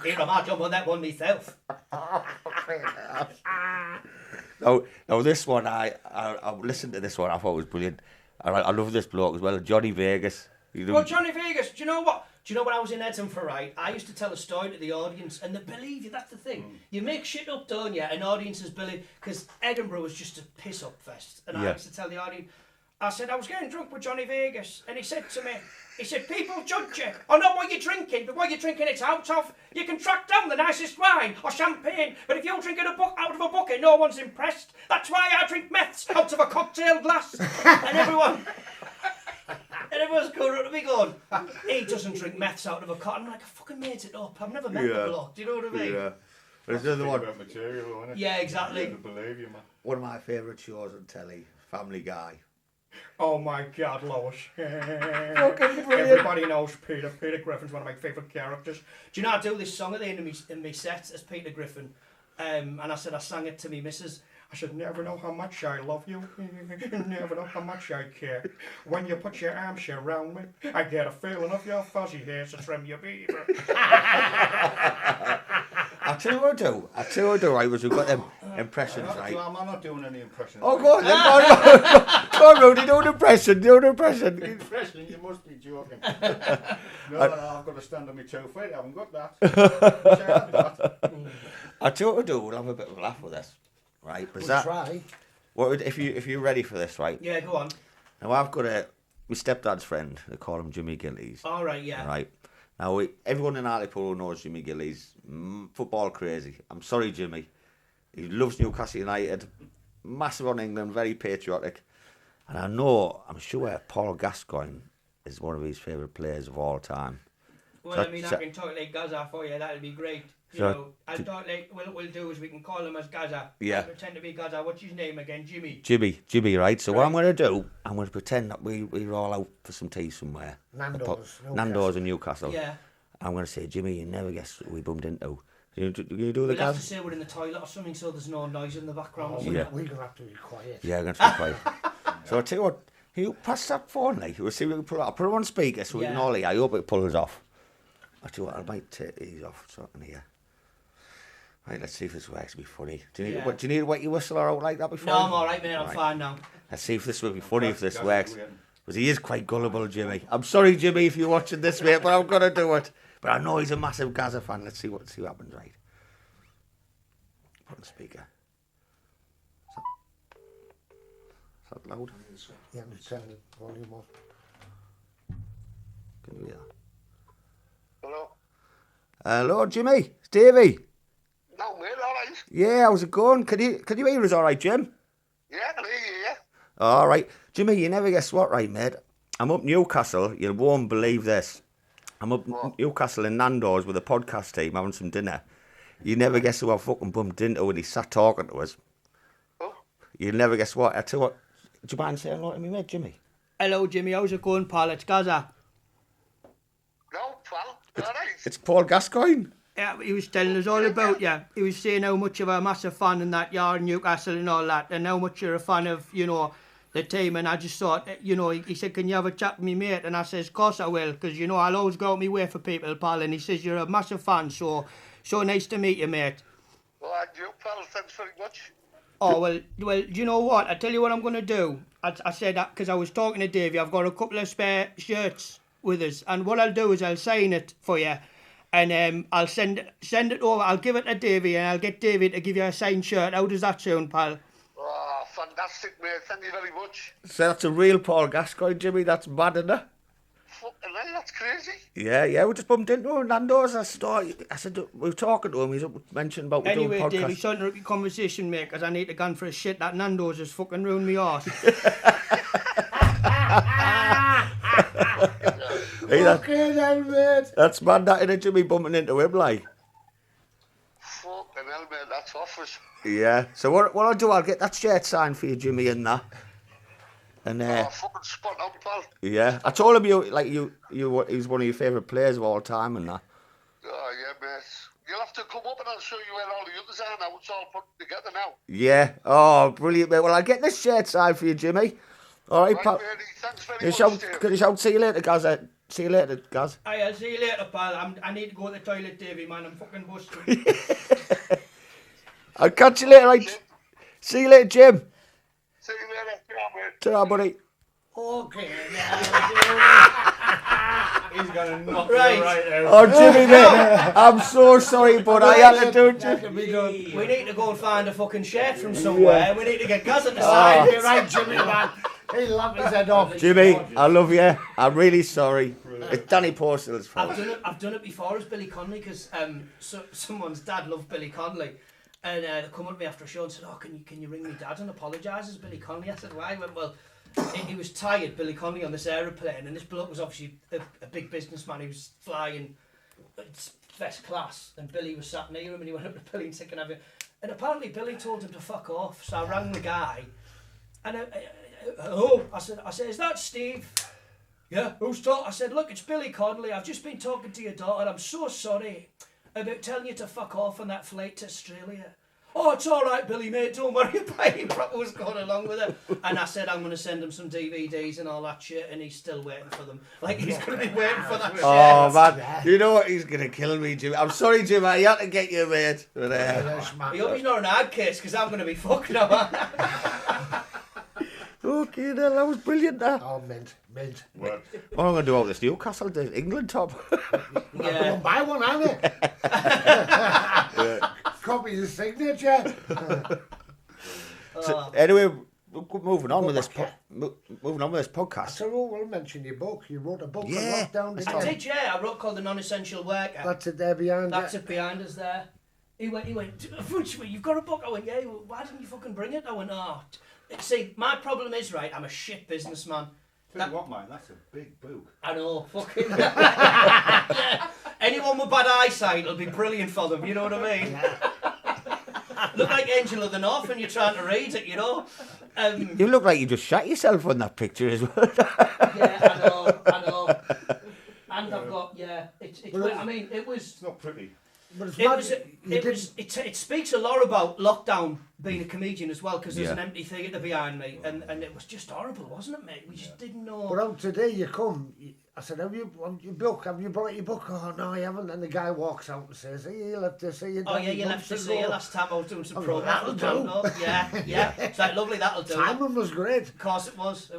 Here, I might jump on that one myself. No, this one, I listened to this one, I thought it was brilliant. I love this bloke as well, Johnny Vegas. Well, Johnny Vegas, do you know what? Do you know when I was in Edinburgh, right? I used to tell a story to the audience, and they believe you. That's the thing. You make shit up, don't you? And audiences believe, because Edinburgh was just a piss-up fest. And I used to tell the audience, I said, I was getting drunk with Johnny Vegas, and he said to me, people judge you. I know what you're drinking, but what you're drinking it's out of. You can track down the nicest wine or champagne, but if you're drinking out of a bucket, no one's impressed. That's why I drink meths out of a cocktail glass. And everyone's going to me going, he doesn't drink meths out of a cotton. I'm like, I fucking made it up. I've never met the bloke. Do you know what I mean? Yeah. There's another one. Material, isn't it? Yeah, exactly. Believe you, man. One of my favourite shows on telly, Family Guy. Oh my God, Lois. Fucking brilliant. Everybody knows Peter. Peter Griffin's one of my favourite characters. Do you know I do this song at the end of my set as Peter Griffin? And I said I sang it to me missus. I should never know how much I love you. Never know how much I care. When you put your arms around me, I get a feeling of your fuzzy hair to trim your beaver. I tell you what I do, right, was we've got them impressions, right? I'm not doing any impressions. Oh, go on, then, go on, Rudi, do an impression. Impression, you must be joking. No, I've got to stand on my 2 feet, I haven't got that. I tell you what I do, we'll have a bit of a laugh with this, right? We'll try. If you're ready for this, right? Yeah, go on. Now I've got my stepdad's friend. They call him Jimmy Gillies. All right, yeah. Right. Now, everyone in Hartlepool knows Jimmy Gillies. Football crazy. I'm sorry, Jimmy. He loves Newcastle United. Massive on England, very patriotic. And I'm sure Paul Gascoigne is one of his favourite players of all time. Well, I can talk like Gaza for you. That'll be great. I thought like what we'll do is we can call him as Gaza. Yeah. I'll pretend to be Gaza. What's his name again? Jimmy. Jimmy, right? So what I'm going to do, I'm going to pretend that we're all out for some tea somewhere. Nando's in Newcastle. Yeah. I'm going to say, Jimmy, you never guess what we bumped into. You do the We'll Gaza? have to say we're in the toilet or something so there's no noise in the background. We're going to have to be quiet. Yeah, we're going to have to be quiet. So I'll tell you what, you pass that phone, like, we'll see if we can pull it off. Put it on speaker so we can all hear. I hope it pulls off. I'll tell you what, I might take these off so I can hear. Right, let's see if this works. It'll be funny. Do you need to wet your whistle or out like that before? No, I'm alright, mate. I'm fine now. Let's see if this will be funny, if this works. Because he is quite gullible, Jimmy. I'm sorry, Jimmy, if you're watching this, mate, but I'm going to do it. But I know he's a massive Gaza fan. Let's see what happens, right? Put on speaker. Is that loud? Yeah, I'm turn the volume off. Can you hear that? Hello? Hello, Jimmy. It's Davey. No, mate, alright. Yeah, how's it going? Can you hear us all right, Jim? Yeah, I can hear you, yeah. All right. Jimmy, you never guess what, right, mate? I'm up Newcastle. You won't believe this. I'm up Newcastle in Nando's with a podcast team having some dinner. You never guess who I fucking bumped into when he sat talking to us. Oh? You'll never guess what. I tell you what, do you mind saying hello to me, mate, Jimmy? Hello, Jimmy. How's it going, pal? It's Gaza. No, pal. Alright. It's Paul Gascoigne. Yeah, he was telling us all about you. He was saying how much of a massive fan in that yard, Newcastle and all that, and how much you're a fan of, the team. And I just thought, he said, can you have a chat with me, mate? And I says, of course I will, because, I'll always go out my way for people, pal. And he says, you're a massive fan, so nice to meet you, mate. Well, and you, pal, thanks very much. Oh, well, do you know what? I tell you what I'm going to do. I said that because I was talking to Davey. I've got a couple of spare shirts with us. And what I'll do is I'll sign it for you. And I'll send it over. I'll give it to Davey and I'll get Davey to give you a signed shirt. How does that sound, pal? Oh, fantastic, mate. Thank you very much. So that's a real Paul Gascoigne, Jimmy. That's mad, isn't it? Fucking hell, that's crazy. Yeah, we just bumped into him, Nando's. I said, we were talking to him, he's mentioned about doing anyway, podcast. Davey, sorry to interrupt your conversation, mate, because I need to go for a shit. That Nando's has fucking ruined me arse. Okay then, mate. That's mad, that, innit, Jimmy, bumping into him, like. Fucking hell, mate, that's offers. Yeah, so what I'll do, I'll get that shirt signed for you, Jimmy, and that. And fucking spot on, pal. yeah, I told him he was one of your favourite players of all time and that. Oh, yeah, mate. You'll have to come up and I'll show you where all the others are now. It's all put together now. Yeah, oh, brilliant, mate. Well, I'll get this shirt signed for you, Jimmy. All right, pal. Thanks very much, Can you shout, see you later, Gaz? See you later, Gaz. Aye, I'll see you later, pal. I need to go to the toilet, Davey, man. I'm fucking busted. I'll catch you later, right? See you later, Jim. See you later. Ta-ra, buddy. Okay. He's gonna knock Right. you right out. Oh, Jimmy, mate, I'm so sorry, but I had to do it, Jimmy. We need to go and find a fucking shirt from somewhere. We need to get Gaz at the side. You're right, Jimmy, man. He'll laugh his head off. Jimmy, I love you. I'm really sorry. It's Danny Posthill's fault. I've done it before as Billy Connolly because someone's dad loved Billy Connolly. And they come up to me after a show and said, oh, can you ring me dad and apologise as Billy Connolly? I said, why? He went, well, he was tired, Billy Connolly, on this aeroplane, and this bloke was obviously a big businessman. He was flying first class, and Billy was sat near him, and he went up to Billy and said, can I have you? And apparently Billy told him to fuck off, so I rang the guy, and I said, is that Steve? Yeah, who's talking? I said, look, it's Billy Connolly. I've just been talking to your daughter. I'm so sorry about telling you to fuck off on that flight to Australia. Oh, it's all right, Billy, mate. Don't worry about it. He probably was going along with it. And I said, I'm going to send him some DVDs and all that shit, and he's still waiting for them. Like, he's going to be waiting for that shit. Oh, man. You know what? He's going to kill me, Jimmy. I'm sorry, Jimmy. I had to get you, mate. But, I hope he's not an hard case, because I'm going to be fucking him. Okay, that was brilliant, that. Oh, mint. What am I going to do out this Newcastle England top? Yeah. Go buy one, aren't it? Copy the signature. So, anyway, moving on with this podcast. So we'll mention your book. You wrote a book on Yeah. lockdown. I did, yeah. I wrote called The Non-Essential Worker. That's it there behind. That's it behind us there. He went, you've got a book? I went, yeah, well, why didn't you fucking bring it? I went, oh. See, my problem is, right, I'm a shit businessman. Tell you what, man, that's a big book. I know, fucking. Yeah. Anyone with bad eyesight will be brilliant for them, you know what I mean? Look like Angel of the North when you're trying to read it, you know? You look like you just shot yourself on that picture as well. Yeah, I know. And I've got, I mean, it was... It's not pretty. But It speaks a lot about lockdown, being a comedian as well, because there's an empty theatre behind me, and it was just horrible, wasn't it, mate? We just didn't know. But out today you come, I said, have you brought your book? Oh, no, I haven't. And the guy walks out and says, hey, you left to see you. Oh, yeah, you left to see you last time I was doing some program. That'll do. Yeah. It's like, lovely, that'll do. Timing was great. Of course it was.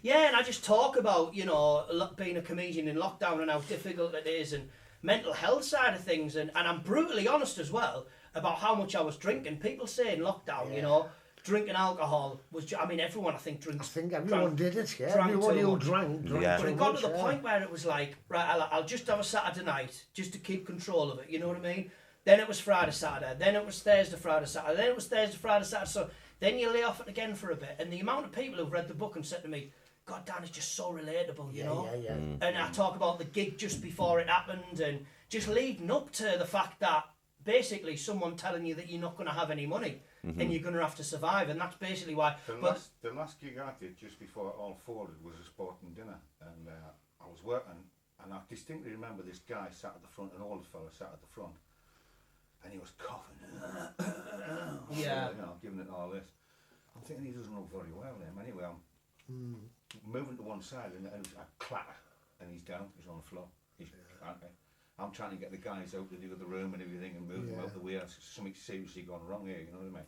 Yeah, and I just talk about, you know, being a comedian in lockdown and how difficult it is, and mental health side of things, and I'm brutally honest as well about how much I was drinking. People say in lockdown, you know, drinking alcohol was, I mean, everyone I think drinks. I think everyone did it, yeah. Everybody who drank But it got to the point where it was like, right, I'll just have a Saturday night just to keep control of it, you know what I mean? Then it was Friday, Saturday, then it was Thursday, Friday, Saturday, then it was Thursday, Friday, Saturday, so then you lay off it again for a bit, and the amount of people who've read the book and said to me, God, Dan, it's just so relatable, you know? And I talk about the gig just before it happened, and just leading up to the fact that basically someone telling you that you're not going to have any money and you're going to have to survive, and that's basically why. The last gig I did just before it all folded was a sporting dinner, and I was working, and I distinctly remember this guy sat at the front, an old fella sat at the front, and he was coughing, yeah, you know, giving it all this. I'm thinking he doesn't look very well, him. Anyway, I'm moving to one side, and I clatter, and he's down, he's on the floor. I'm trying to get the guys out to the other room and everything and move them out the way. Something seriously gone wrong here, you know what I mean?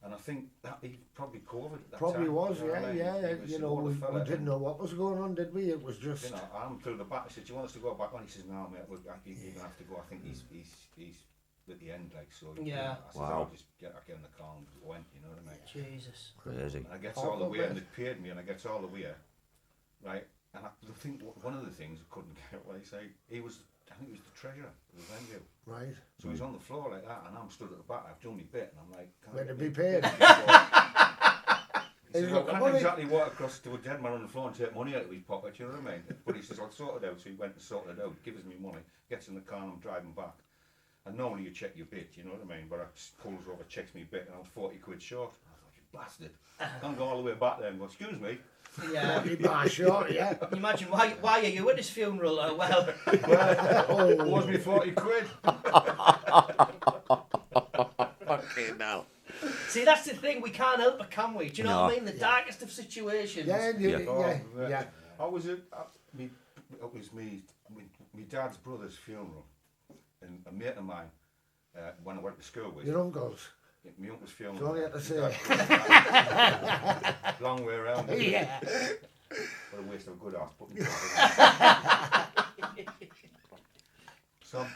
And I think that he probably COVID at that probably time. was, you know what I mean? You know, we didn't know what was going on, did we? It was just... You know, I'm through the back. I said, do you want us to go back on? He says, no, mate, you're going to have to go. I think he's at the end, like, so... Yeah. I said, I'll just get in the car and went, you know what I mean? Jesus. Crazy. And I gets all the way, and they paid me, and I gets all the way, right? And I think one of the things I couldn't get, well, I think he was the treasurer of the venue. Right. So he's on the floor like that, and I'm stood at the back. I've done my bit, and I'm like, where to be paid? He says, well, I can't exactly walk across to a dead man on the floor and take money out of his pocket, you know what I mean? But he says, I'll sort it out. So he went and sorted it out, gives me money, gets in the car, and I'm driving back. And normally you check your bit, you know what I mean? But I pulls over, checks me bit, and I was 40 quid short. I thought, you bastard. I'm going all the way back there and go, excuse me. Yeah. Sure, yeah. Can you imagine why are you at his funeral? Well, it was me 40 quid. Fucking hell. See, that's the thing. We can't help it, can we? Do you know what I mean? The darkest of situations. Yeah. I was at it was me dad's brother's funeral, and a mate of mine when I went to school with. Your uncle's. My uncle's funeral. That's all you have to say. Long way around. Yeah. What a waste of a good ass putting. So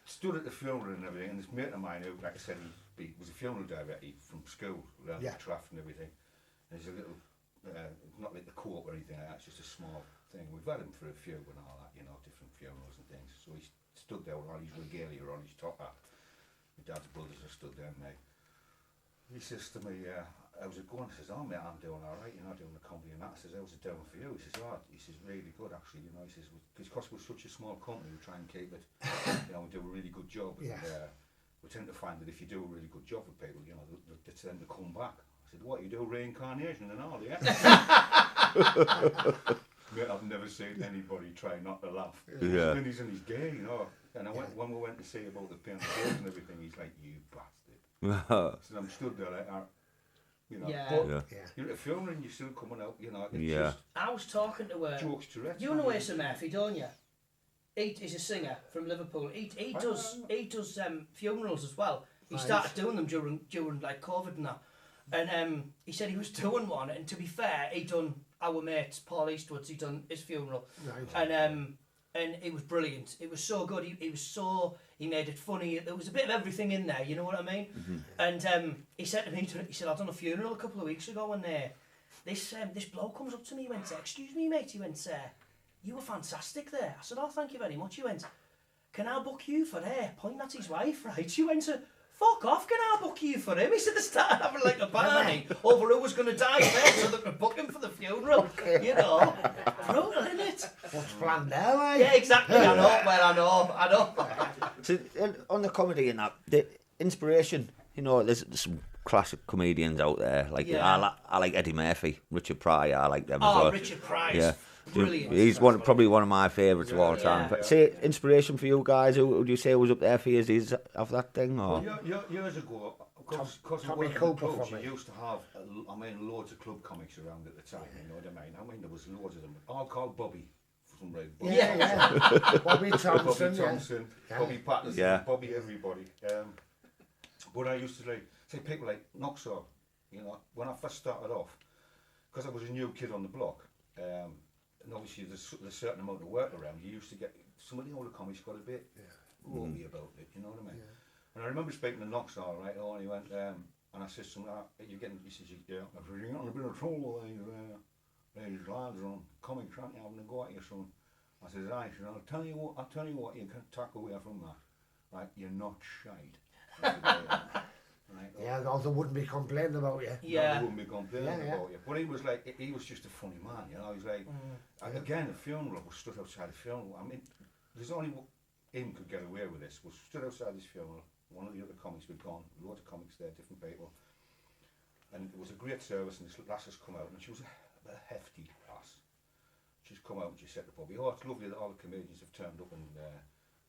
stood at the funeral and everything, and this mate of mine who, like I said, he was a funeral director from school around the Traff and everything. And he's a little, not like the court or anything like that, it's just a small thing. We've had him for a few and all that, you know, different funerals and things. So he stood there with all his regalia on his top hat. My dad's brothers are stood there, mate. He says to me, how's it going? I says, oh mate, I'm doing alright, you know, doing the comedy and that. I says, how's it doing for you? He says, really good actually, you know. He says, because we're such a small company, we try and keep it, you know, we do a really good job. And, we tend to find that if you do a really good job with people, you know, they tend to come back. I said, what, you do reincarnation and all, yeah? Mate, I've never seen anybody try not to laugh. Yeah. And he's gay, you know. And when we went to see about the piano and everything, he's like, you bastard. So I'm stood there like that. You know, but you're at a funeral and you're still coming out, you know. It's just I was talking to her. Jokes to Rich. You know Asa Murphy, don't you? He's a singer from Liverpool. He does funerals as well. He started doing them during like COVID and that. And he said he was doing one, and to be fair, he done our mate Paul Eastwood's. He done his funeral, and and it was brilliant. It was so good. He made it funny. There was a bit of everything in there, you know what I mean? And he said to me, he said, I done a funeral a couple of weeks ago, and this bloke comes up to me, he went, excuse me, mate, he went, you were fantastic there. I said, oh, thank you very much. He went, can I book you for her? Pointing at his wife, right? She went, fuck off, can I book you for him? He said they started having like a party over who was going to die first so they could book him for the funeral. You know, brutal, isn't it? What's planned there, like? Yeah, exactly. I know. Well, I know. So on the comedy and that, the inspiration, you know, there's some classic comedians out there. Like I like Eddie Murphy, Richard Pryor. I like them as well. Oh, Richard Pryor. Yeah. Brilliant. He's probably one of my favourites of all time. But say inspiration for you guys. Who would you say was up there for you? Is of that thing or? Well, years ago, because Tommy we Cooper clubs, for me. you used to have, loads of club comics around at the time. You know what I mean? There was loads of them, all called Bobby. For some reason. Bobby Thompson, Bobby Patterson, yeah. Bobby everybody. But I used to say people like Knoxall. You know, when I first started off, because I was a new kid on the block. And obviously there's a certain amount of work around. You used to get, some of the older comics got a bit ropey about it, you know what I mean? And I remember speaking to Knoxall, right, and he went, and I said to him, he says, yeah, if you're getting a bit of trouble, these lads on comics, aren't you having a go at you, son? I said, right, I'll tell you what you can take away from that, right, you're not shite. Right, yeah, or they wouldn't be complaining about you. Yeah. No, they wouldn't be complaining about you. But he was just a funny man, you know. He's like, again, the funeral was stood outside the funeral. I mean, there's only him could get away with this. Was stood outside this funeral. One of the other comics had gone, loads of comics there, different people. And it was a great service, and this lass has come out, and she was a hefty lass. She's come out and she said to Bobby, oh, it's lovely that all the comedians have turned up and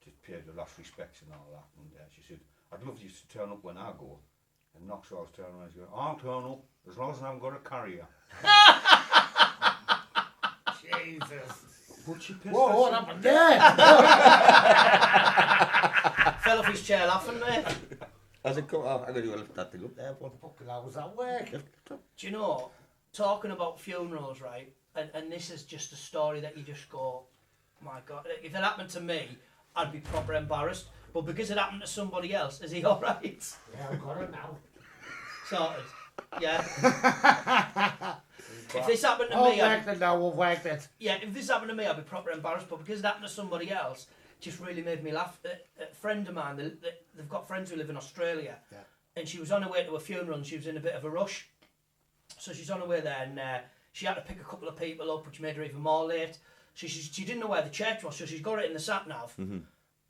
just paid their last respects and all that. And she said, I'd love you to turn up when I go. And Knoxall's turning around and going, I'll turn up as long as I haven't got a carrier. Jesus. But she pissed Whoa, what happened there? Fell off his chair laughing, mate. As it come out, I'm going to lift that thing up there. Fucking how was that work? Do you know, talking about funerals, right, and this is just a story that you just go, my God, if it happened to me, I'd be proper embarrassed. But because it happened to somebody else, is he all right? Yeah, I've got it now. Sorted. Yeah. If this happened to me, we've worked it. Yeah, if this happened to me, I'd be proper embarrassed. But because it happened to somebody else, it just really made me laugh. A friend of mine, they've got friends who live in Australia, and she was on her way to a funeral, and she was in a bit of a rush. So she's on her way there, and she had to pick a couple of people up, which made her even more late. So she didn't know where the church was, so she's got it in the sat nav.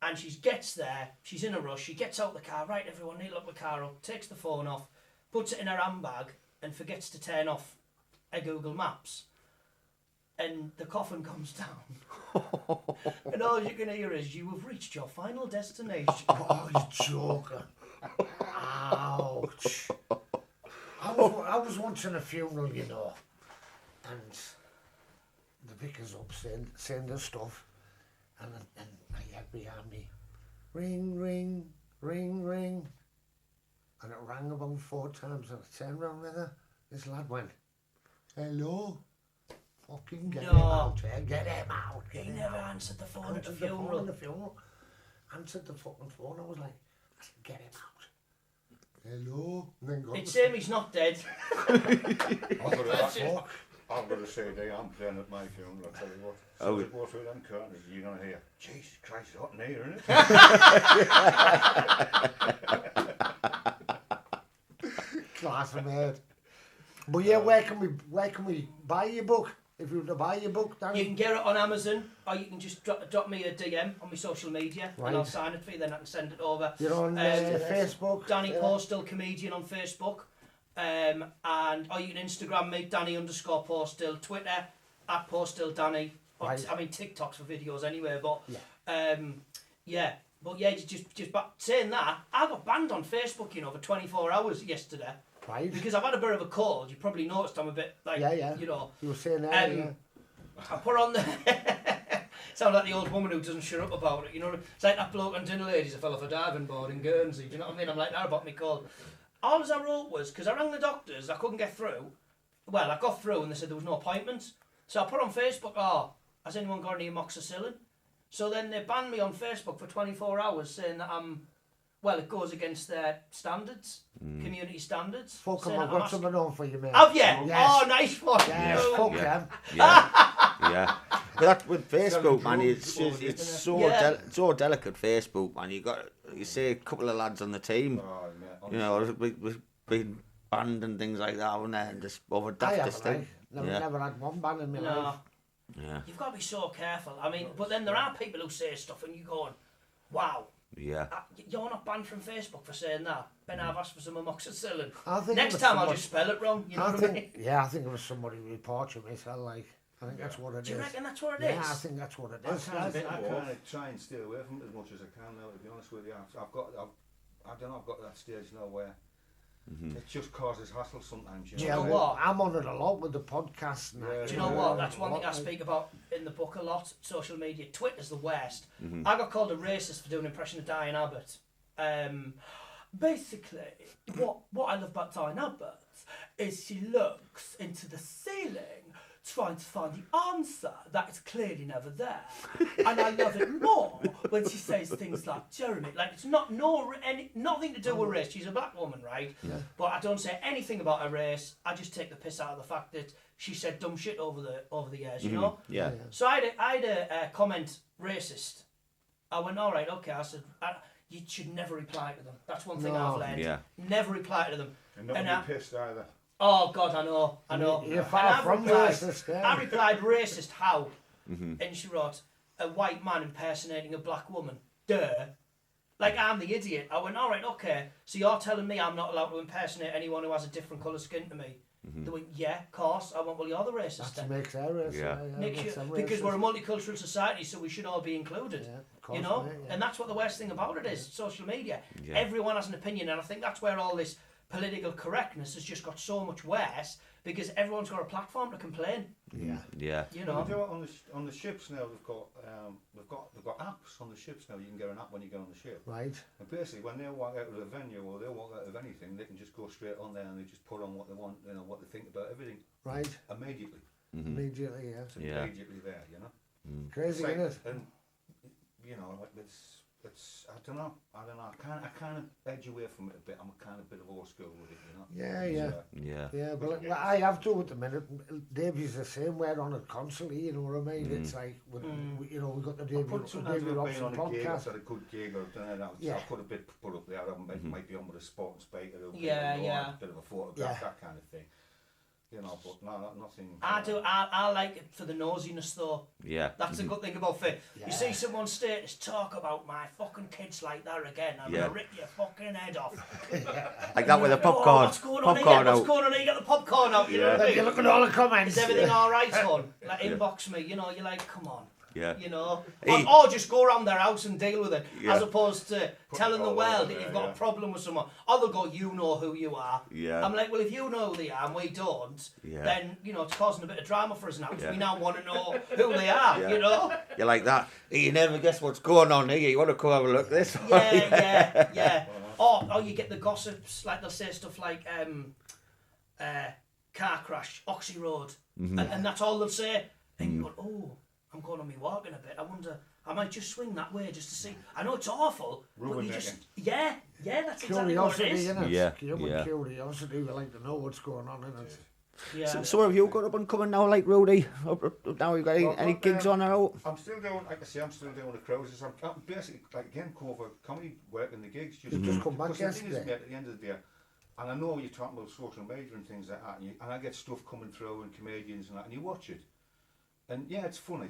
And she gets there, she's in a rush, she gets out the car, right, everyone need to look the car up, takes the phone off, puts it in her handbag, and forgets to turn off her Google Maps. And the coffin comes down. And all you can hear is, you have reached your final destination. Oh, you joker. Ouch. I was once in a funeral, you know, and the vicar's up saying the stuff, and I had behind me, ring, ring, ring, ring. And it rang about 4 times, and I turned around with her. This lad went, hello? Fucking get him out, get him out. He never answered the phone at the funeral. Answered the fucking phone, I was like, get him out. Hello? And then it's him, he's not dead. I've got to say, I'm playing at my funeral, I'll tell you what. So it goes through them curtains, you're going to hear, Jesus Christ, it's hot in here, isn't it? Class mate. But yeah, where can we buy your book? If you were to buy your book, Danny? You can get it on Amazon, or you can just drop me a DM on my social media, and I'll sign it for you, then I can send it over. You're on Facebook? Danny Posthill Comedian on Facebook. Or you can Instagram me, Danny_Posthill, Twitter, @PostillDanny. Right. I mean, TikTok's for videos anyway, but just but saying that, I got banned on Facebook, you know, for 24 hours yesterday. Right. Because I've had a bit of a cold. You probably noticed I'm a bit like, you know. You were saying that, I put on the... Sound like the old woman who doesn't shut up about it, you know. It's like that bloke on Dinner Ladies, I fell off a diving board in Guernsey, do you know what I mean? I'm like that about me cold. All I wrote was, because I rang the doctors, I couldn't get through. Well, I got through and they said there was no appointments. So I put on Facebook, has anyone got any amoxicillin? So then they banned me on Facebook for 24 hours saying that well, it goes against their standards, community standards. Fuck 'em, saying I've that I'm got something on for you, mate. Have you? Yes. Oh, nice one. Yes, fuck them. Yeah. But that with Facebook, man, it's so delicate. Facebook, man, you see a couple of lads on the team, you know, we've been banned and things like that, haven't they? And just over daftest thing. Never had one ban in my life. Yeah. You've got to be so careful. I mean, but then there are people who say stuff and you're going, wow. Yeah. You're not banned from Facebook for saying that. Ben, I've asked for some amoxicillin. I think Next time I'll just spell it wrong. You know what I mean? Yeah, I think it was somebody reported me, so like, I think that's what it is. Do you reckon that's what it is? Yeah, I think that's what it is. I kind of try and stay away from it as much as I can now, to be honest with you. I've got to that stage now where it just causes hassle sometimes. Do you know what? I'm on it a lot with the podcast now. Do you know what? That's one thing I speak about in the book a lot. Social media. Twitter's the worst. I got called a racist for doing an impression of Diane Abbott. Basically, what I love about Diane Abbott is she looks into the ceiling trying to find the answer that is clearly never there. And I love it more when she says things like Jeremy. Like, it's nothing to do with race. She's a black woman, right? Yeah. But I don't say anything about her race. I just take the piss out of the fact that she said dumb shit over the years, you know? Yeah. So I had a comment, racist. I went, all right, okay. I said, you should never reply to them. That's one thing I've learned. Yeah. Never reply to them. And not be pissed either. Oh God, I know. You're far from racist. Yeah. I replied, racist how? And she wrote, a white man impersonating a black woman. Duh. Like, I'm the idiot. I went, all right, okay. So you're telling me I'm not allowed to impersonate anyone who has a different colour skin to me? They went, yeah, of course. I went, well, you're the racist then. That makes her racist. Because we're a multicultural society, so we should all be included. Yeah, of course, you know? mate, yeah. And that's what the worst thing about it is, social media. Yeah. Everyone has an opinion, and I think that's where all this political correctness has just got so much worse because everyone's got a platform to complain. Yeah. You know. They do it on the ships now. They've got apps on the ships now. You can get an app when you get on the ship. Right. And basically, when they walk out of the venue or they walk out of anything, they can just go straight on there and they just put on what they want, you know, what they think about everything. Right. Immediately. Immediately, yeah. It's immediately there, you know. Crazy, isn't it? And you know, it's I don't know. I kind of edge away from it a bit. I'm a kind of bit of old school with it, you know. Yeah, but I have to at the minute. Davey's the same. We're on it constantly, you know what I mean? It's like, you know, we've got the Davey Robson podcast. I've had a good gig or done it. I put up there. I might be on with a sport and speaker. A bit of a photograph, that kind of thing. You know, but no, nothing. I like it for the nosiness though. Yeah. That's a good thing about Fit. Yeah. You see someone's status, talk about my fucking kids like that again. I'm gonna rip your fucking head off. Like that with the popcorn. What's going on here? What's going on here? You got the popcorn out. You know what I mean? You look at all the comments. Is everything all right, son? Like inbox me. You know, you're like, come on. Yeah. You know, or just go around their house and deal with it, as opposed to telling the world that you've got a problem with someone. Or they'll go, you know who you are. Yeah. I'm like, well, if you know who they are and we don't, then, you know, it's causing a bit of drama for us now, because we now want to know who they are, you know? You're like that. You never guess what's going on here. You want to come have a look at this? Yeah. Or you get the gossips, like they'll say stuff like, car crash, Oxy Road, and that's all they'll say. And you go, oh, I'm going on me walking a bit. I wonder, I might just swing that way just to see. I know it's awful, but you just, that's exactly what it is. Human curiosity, we like to know what's going on in it. Yeah. So have you got up and coming now, like Rudi? Now you got any gigs on or out? I'm still doing, like I say, I'm still doing the cruises. I'm basically, like, again, cover comedy work and the gigs. Just come back yesterday. At the end of the day, and I know you're talking about social media and things like that, and I get stuff coming through and comedians and that, and you watch it. And yeah, it's funny,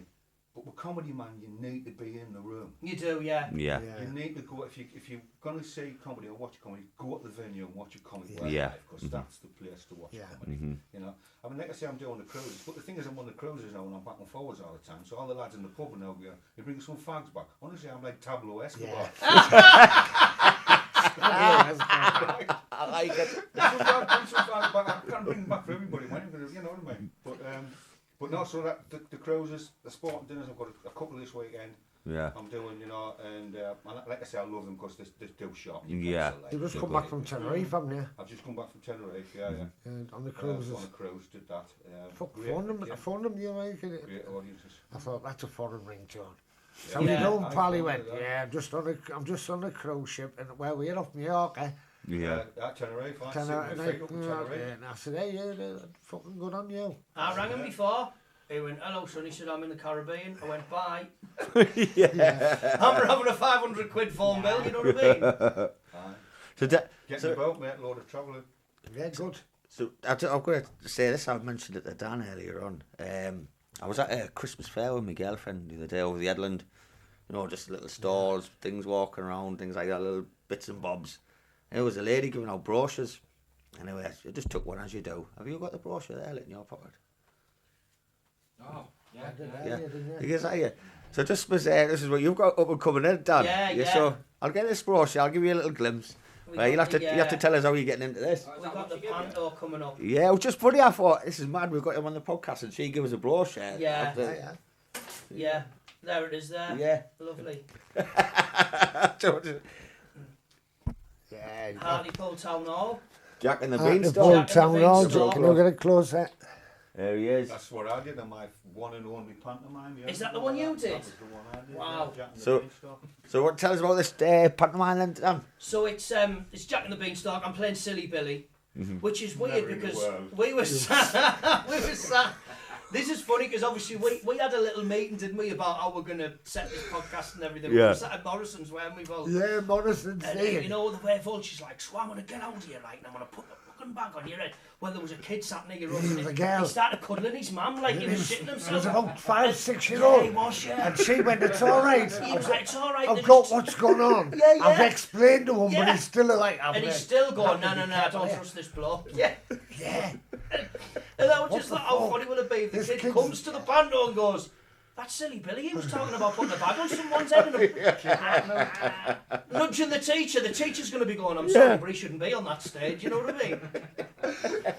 but with comedy, man, you need to be in the room. You do, yeah. You need to go, if you're going to see comedy or watch comedy, go to the venue and watch a comedy live, because that's the place to watch comedy. You know, I mean, like I say, I'm doing the cruises, but the thing is, I'm on the cruises now and I'm back and forwards all the time, so all the lads in the pub are now going, you bring some fags back. Honestly, I'm like Tableau Escobar. I like it. I can't bring them back for everybody, man, you know what I mean? But no, so that the cruises, the sport and dinners, I've got a couple this weekend. Yeah. I'm doing, you know, and like I say, I love them because they do shop. Yeah. You just come back from Tenerife, haven't you? I've just come back from Tenerife, yeah. On the cruises. On a cruise, did that. Phone them, you like it. Great audiences. I thought that's a foreign ringtone. So you doing, Pally went, I'm just on a cruise ship, and where we're off Mallorca. Yeah. At Tenerife, And I said, hey, fucking good on you. I rang him before. He went, hello, son. He said, I'm in the Caribbean. I went, bye. I'm having a 500 quid phone bill, you know what I mean? Getting the boat, mate, load of travelling. Yeah, good. So I've got to say this. I mentioned it to Dan earlier on. I was at a Christmas fair with my girlfriend the other day over the headland. You know, just little stalls, things walking around, things like that, little bits and bobs. And there was a lady giving out brochures. Anyway, I just took one as you do. Have you got the brochure there in your pocket? Oh, yeah. You guys are you? So just was this is what you've got up and coming in, Dan. Yeah. So I'll get this brochure. I'll give you a little glimpse. You'll have to tell us how you're getting into this. We've got the Panto coming up. Yeah, it was just funny. I thought this is mad. We've got him on the podcast, and she gave us a brochure. Yeah. There it is. There. Yeah. Lovely. Yeah. Hartlepool Town Hall. Jack and the Beanstalk. Town Hall. Can you get it closer? There he is. That's what I did on my one and only pantomime. Is that the one you did? That was the one I did. Wow. So what? Tell us about this pantomime then, Dan. So it's Jack and the Beanstalk. I'm playing Silly Billy, which is weird Never in the because world. we were sat. This is funny because obviously we had a little meeting, didn't we, about how we're going to set this podcast and everything. Yeah. We were sat at Morrison's, weren't we, Vol? Yeah, Morrison's. And you know the way Vulture's like, so I'm going to get out of here, right, and I'm going to put the fucking bag on your head. Well, there was a kid sat near your He was a girl. He started cuddling his mum like he was shitting himself. He was about 5, 6 years old. Yeah, he was, yeah. And she went, it's all right. He was like, it's all right. I've got what's going on. Yeah. I've explained to him, Yeah. but he's still like... And he's still going, no, I don't trust this bloke. Yeah. And I was just like, how funny will it be if the kid comes to the panto and goes, that's Silly Billy, he was talking about putting a bag on someone's head and nudging the teacher's going to be going, I'm sorry, but he shouldn't be on that stage, you know what I mean?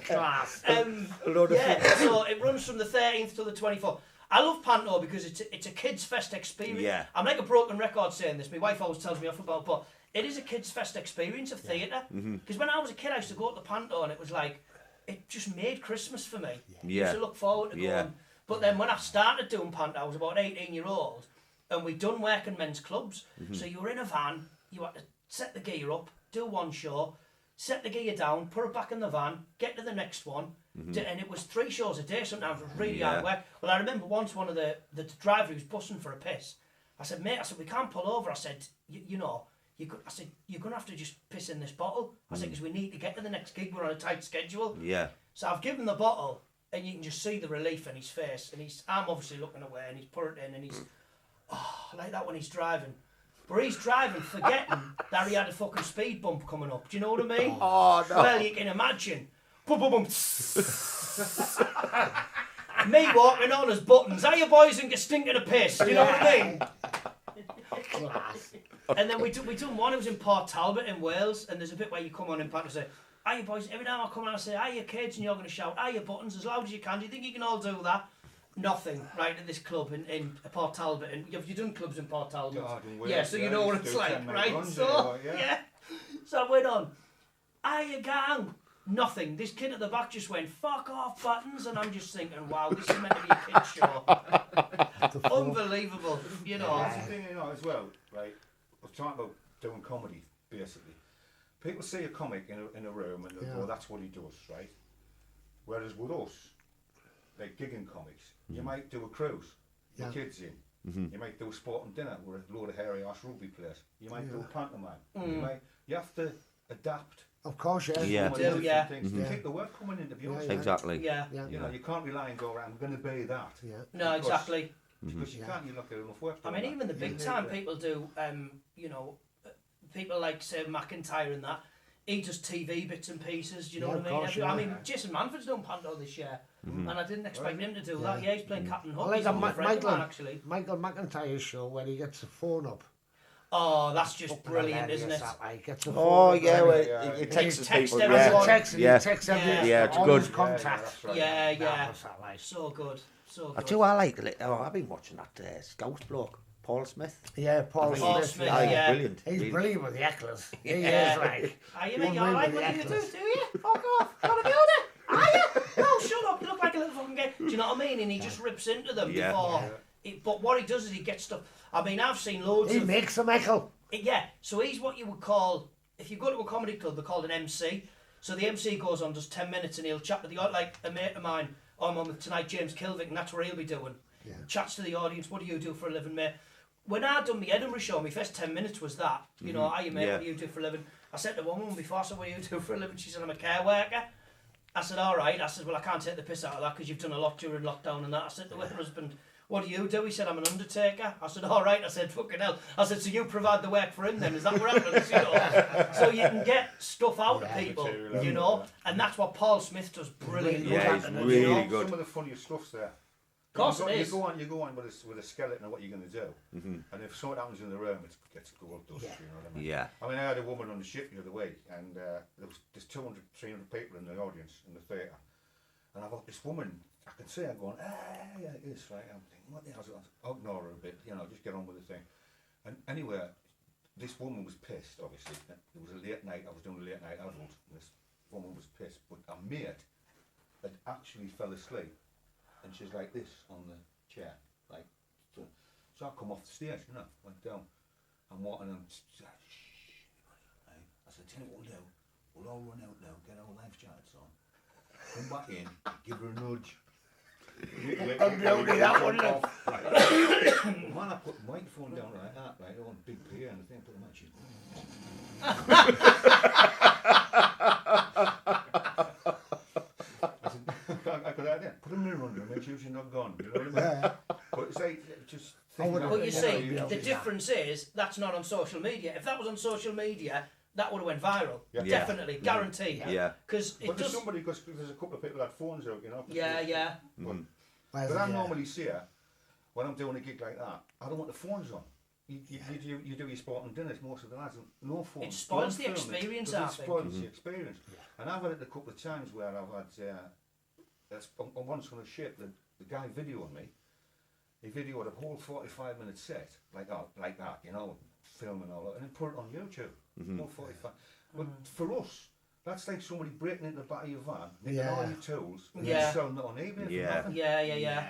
Class. So it runs from the 13th to the 24th. I love Panto because it's a kids' fest experience. Yeah. I'm like a broken record saying this, my wife always tells me off about, but it is a kids' fest experience of theatre. Because when I was a kid, I used to go to the Panto and it was like, it just made Christmas for me. I used to look forward to going. But then when I started doing Panto, I was about 18-year-old, and we'd done working men's clubs. So you were in a van, you had to set the gear up, do one show, set the gear down, put it back in the van, get to the next one, and it was 3 shows a day. Sometimes it was really hard work. Well, I remember once one of the driver who was bussing for a piss. I said, mate, we can't pull over. I said, you know, you're going to have to just piss in this bottle. I said, because we need to get to the next gig. We're on a tight schedule. Yeah. So I've given the bottle, and you can just see the relief in his face. And I'm obviously looking away, and he's put it in, and he's, like that when he's driving. But he's driving, forgetting that he had a fucking speed bump coming up. Do you know what I mean? Oh, no. Well, you can imagine. Boom, boom, boom. Me walking on as buttons. How you boys and get stinking of piss? Do you know what I mean? And then we done one. It was in Port Talbot in Wales, and there's a bit where you come on in Pat and say, "Hiya boys." Every time I come on, I say, "Hiya kids," and you're going to shout, "Hiya buttons" as loud as you can. Do you think you can all do that? Nothing. Right at this club in Port Talbot, and have you done clubs in Port Talbot? Yeah, so you know what it's like, right? So yeah. So I went on. Hiya gang. Nothing. This kid at the back just went, "Fuck off, buttons," and I'm just thinking, wow, this is meant to be a kid's show. Unbelievable, you know. That's the thing, you know, as well, right? We're talking about doing comedy, basically. People see a comic in a room and they go, that's what he does, right? Whereas with us, like gigging comics, you might do a cruise, the kids in. You might do a sporting dinner with a load of hairy ass rugby players. You might do a pantomime. You have to adapt. Of course, You take the work coming in, to be honest. Exactly. You know, you can't rely and go around, I'm going to be that. No, exactly. Because you can't, you're not getting enough work. I mean, even the big time people do, you know, people like, say, McIntyre and that, he does TV bits and pieces, do you know what I mean? Course, I mean, Jason Manford's done Panto this year, and I didn't expect him to do that. Yeah, he's playing Captain Hook. He's a friend of mine, actually. Michael McIntyre's show where he gets the phone up. Oh, that's just brilliant, isn't it? Oh, yeah, well, he texts people. He texts everyone. Yeah, it's good. Contact. Yeah. So good. So good. I do, I like it. Oh, I've been watching that Scouse bloke, Paul Smith. Yeah, Paul Smith. Yeah. Brilliant. He's brilliant with the hecklers. He is like. Are you mate? You alright? What do you do? Do you? Fuck off. Got a builder? Are you? No, shut up. You look like a little fucking gay. Do you know what I mean? And he just rips into them before. But what he does is he gets stuff. I mean, I've seen loads He of... makes them heckle. Yeah, so he's what you would call... If you go to a comedy club, they're called an MC. So the MC goes on, does 10 minutes, and he'll chat to the... Like a mate of mine, I'm on with tonight, James Kilvick, and that's what he'll be doing. Yeah. Chats to the audience, what do you do for a living, mate? When I done my Edinburgh show, my first 10 minutes was that. You know, hiya mate, what do you do for a living? I said to a woman before, I said, what do you do for a living? She said, I'm a care worker. I said, all right. I said, well, I can't take the piss out of that because you've done a lot during lockdown and that. I said to her husband, what do you do? He said, I'm an undertaker. I said, all right. I said, fucking hell. I said, so you provide the work for him then? Is that what happens? You know? So you can get stuff out of people, you know? And that's what Paul Smith does brilliantly. Yeah, he's really good. Some of the funniest stuff's there. Of course it is. You go on with a skeleton of what you're going to do, and if something happens in the room, it gets gold dust. You know what I mean? Yeah. I mean, I had a woman on the ship the other week, and there's 200, 300 people in the audience in the theatre, and I've got this woman. I can see her going, yeah, it is right. I'm thinking, what the hell's that? I'll ignore her a bit, you know, just get on with the thing. And anyway, this woman was pissed. Obviously, it was a late night. I was doing a late night adult, and this woman was pissed. But a mate had actually fell asleep. And she's like this on the chair, like so. So I come off the stage, you know, went down. I'm walking and I said, tell you what we'll do, we'll all run out now, get our life jackets on, come back in, give her a nudge. I'm building that one. Man, I put the microphone down like that, right? I want big PA and the thing, put the matches. Put a mirror under her, make sure she's not gone. You know what I mean? Yeah. But it's like, just think But you see, the difference is that's not on social media. If that was on social media, that would have went viral. Yeah. Definitely, guaranteed. Yeah. Because there's somebody, because there's a couple of people that had phones out, you know. Yeah. But I normally see her when I'm doing a gig like that. I don't want the phones on. You do your sport and dinners, most of the lads, no phones. It spoils the experience, I think. It spoils the experience. And I've had it a couple of times where I've had. Once on a ship, the guy videoed me. He videoed a whole 45-minute set, like that, you know, filming all that, and then put it on YouTube. Whole 45. But for us, that's like somebody breaking into the back of your van, nicking all your tools, and then selling it on eBay for nothing. Yeah.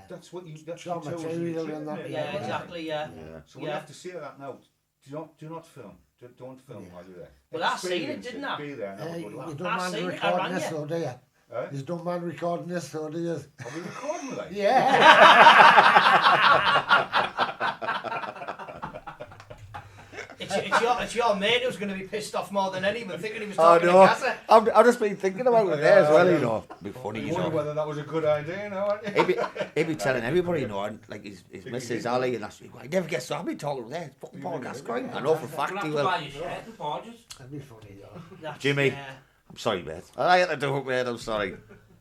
That's what you. That's your tools material in that. Yeah, exactly. Yeah. So we have to say that now. Do not film. Don't film while you're there. Well, I seen it, didn't I? Be there and have a good laugh. You don't mind recording this, though, do you? You don't mind recording this, though, do you? Are we recording, like? Yeah. It's your mate who's going to be pissed off more than anyone, thinking he was talking to Gaza. I've just been thinking about it there as well, you know. It'd be funny, you know. Whether that was a good idea, you know. He'd be telling everybody, you know, and like his Mrs. Ali, and that's, he never gets so happy talking there. Fucking Paul Gascoigne. I know for a fact he will. That'd be funny, though. Jimmy, I'm sorry, mate. I had to do it, mate. I'm sorry.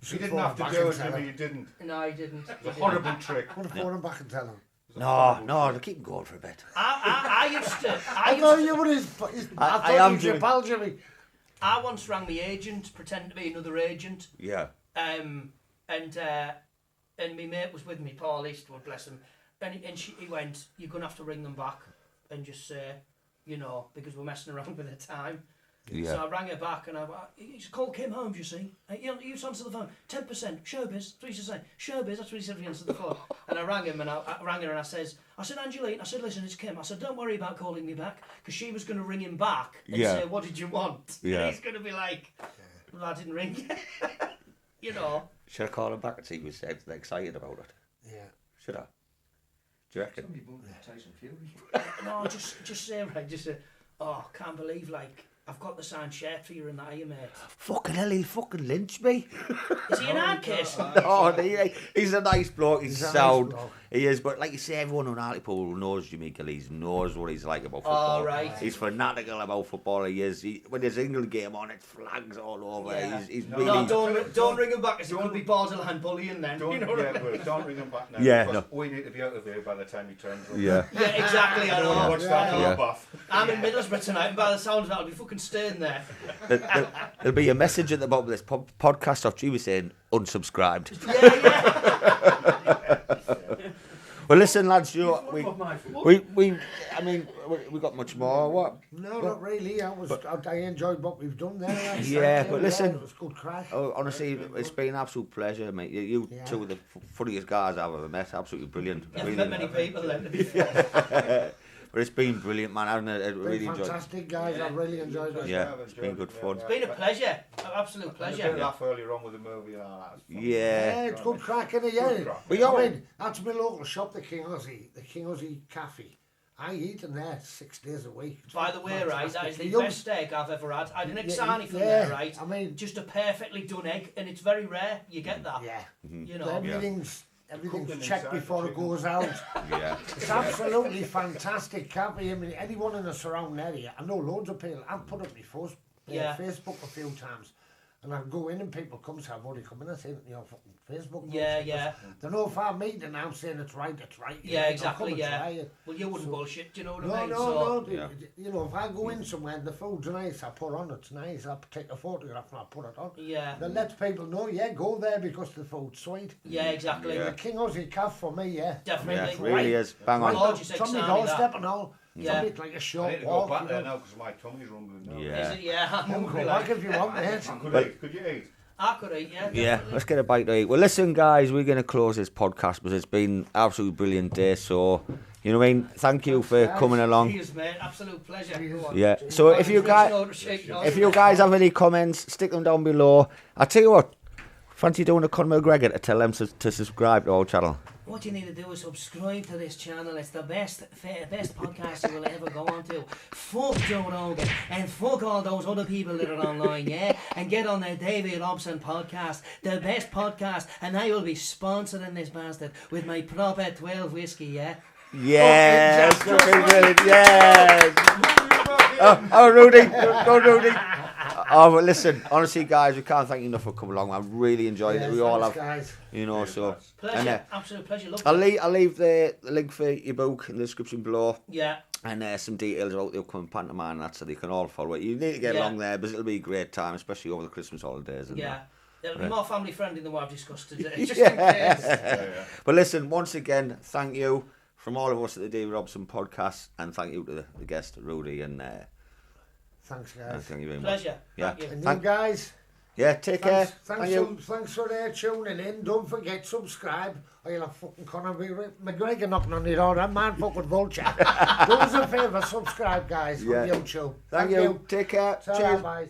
You didn't have to do it, Jimmy. You didn't. No, he didn't. It was a horrible trick. Put a phone back and tell him. No, keep him going for a bit. I used to. I thought you were his. I am your pal, Jimmy. I once rang my agent, pretending to be another agent. Yeah. And my mate was with me, Paul Eastwood, bless him. And he went, "You're gonna have to ring them back and just say, you know, because we're messing around with the time." Yeah. So I rang her back and his call came home, you see. You answer the phone. 10%, showbiz. That's what he said. Showbiz, that's what he said when he answered the phone. And I rang him and I rang her and I said, Angeline, I said, listen, it's Kim. I said, don't worry about calling me back, because she was going to ring him back and say, what did you want? Yeah. And he's going to be like, well, I didn't ring you. You know. Should I call him back and see he was excited about it? Yeah. Should I? Do you reckon? No, just say, oh, can't believe, like, I've got the signed shirt for you in that, mate. Fucking hell, he'll fucking lynch me. Is he an hardcase? No, he's a nice bloke. He's sound. Nice bloke. He is, but like you say, everyone on Hartlepool who knows Jimmy Gillies knows what he's like about football. Oh, right. He's fanatical about football. He is. When there's an England game on, it flags all over. Yeah. He's no, really... don't ring him back, because it could be borderline bullying then. Don't ring him back now. Yeah, no. We need to be out of here by the time he turns up. Yeah. Yeah, exactly. I know. Watch that buff. I'm in Middlesbrough tonight, and by the sounds of it, I'll be fucking staying there. There'll be a message at the bottom of this podcast of you saying unsubscribed. Yeah. Well, listen, lads, we got much more. What? No, not really. I enjoyed what we've done there. Yeah, but listen, it was good crack. Honestly, it's been an absolute pleasure, mate. You two are the funniest guys I've ever met. Absolutely brilliant. You haven't met many people then, to be fair. But it's been brilliant, man. I really enjoyed it. Fantastic, guys. I really enjoyed it. Yeah, it's been good fun. It's been a pleasure. An absolute pleasure. A laugh earlier on with the movie. Yeah, it's good crack, isn't it? Yeah. Well, I mean, that's my local shop, the King Aussie Cafe. I eat in there 6 days a week. By the way, right, that is the best steak I've ever had. I had an Exani from there, right? I mean, just a perfectly done egg, and it's very rare you get that. Yeah. You know. Everything's checked before it goes out. Yeah. It's absolutely fantastic cafe. I mean, anyone in the surrounding area, I know loads of people. I've put up my Facebook a few times. And I go in and people come say, I've already come in and say, fucking Facebook. Yeah. They're no far meeting now saying it's right. Yeah, exactly, yeah. Well, you wouldn't bullshit, do you know what I mean? No. You know, if I go in somewhere and the food's nice, I put on it's nice, I take a photograph and I put it on. Yeah. Then let people know, go there because the food's sweet. Yeah, exactly. The King Aussie Cafe for me, Definitely. Yeah, it really is. Bang on. It's on my doorstep and all. Yeah. It's like a short I need to walk. go back there now because my tummy's rumbling now. Yeah. Is it? Yeah. You can go back if you want, mate. Could you eat? I could eat, yeah. Yeah, let's get a bite to eat. Well, listen, guys, we're going to close this podcast because it's been an absolutely brilliant day. So, you know what I mean? Thank you for coming along. Cheers, mate. Absolute pleasure. Yeah. So if you guys have any comments, stick them down below. I tell you what, fancy doing a Conor McGregor to tell them to subscribe to our channel. What you need to do is subscribe to this channel. It's the best podcast you will ever go on to. Fuck Joe Rogan and fuck all those other people that are online, yeah? And get on the David Robson podcast, the best podcast, and I will be sponsoring this bastard with my proper 12 whiskey, yeah? Yes, brilliant, yes. Oh, Rudi, go Rudi. Oh, but listen, honestly, guys, we can't thank you enough for coming along. I really enjoyed it. We all have, guys. you know, so. Pleasure, absolute pleasure. Love I'll leave the link for your book in the description below. Yeah. And some details about the upcoming pantomime and that, so they can all follow it. You need to get along there, because it'll be a great time, especially over the Christmas holidays. And it'll be more family friendly than what I've discussed today. Just in case. But listen, once again, thank you from all of us at the David Robson podcast, and thank you to the guest, Rudi, and thanks, guys. Thank you very much. Pleasure. Yeah. And you guys. Yeah, take care. Thanks for tuning in. Don't forget, subscribe, or you'll have fucking Conor McGregor knocking on your door. That man fucking vulture. Do us a favour, subscribe, guys, from YouTube. Thank you. Take care. Cheers. Bye.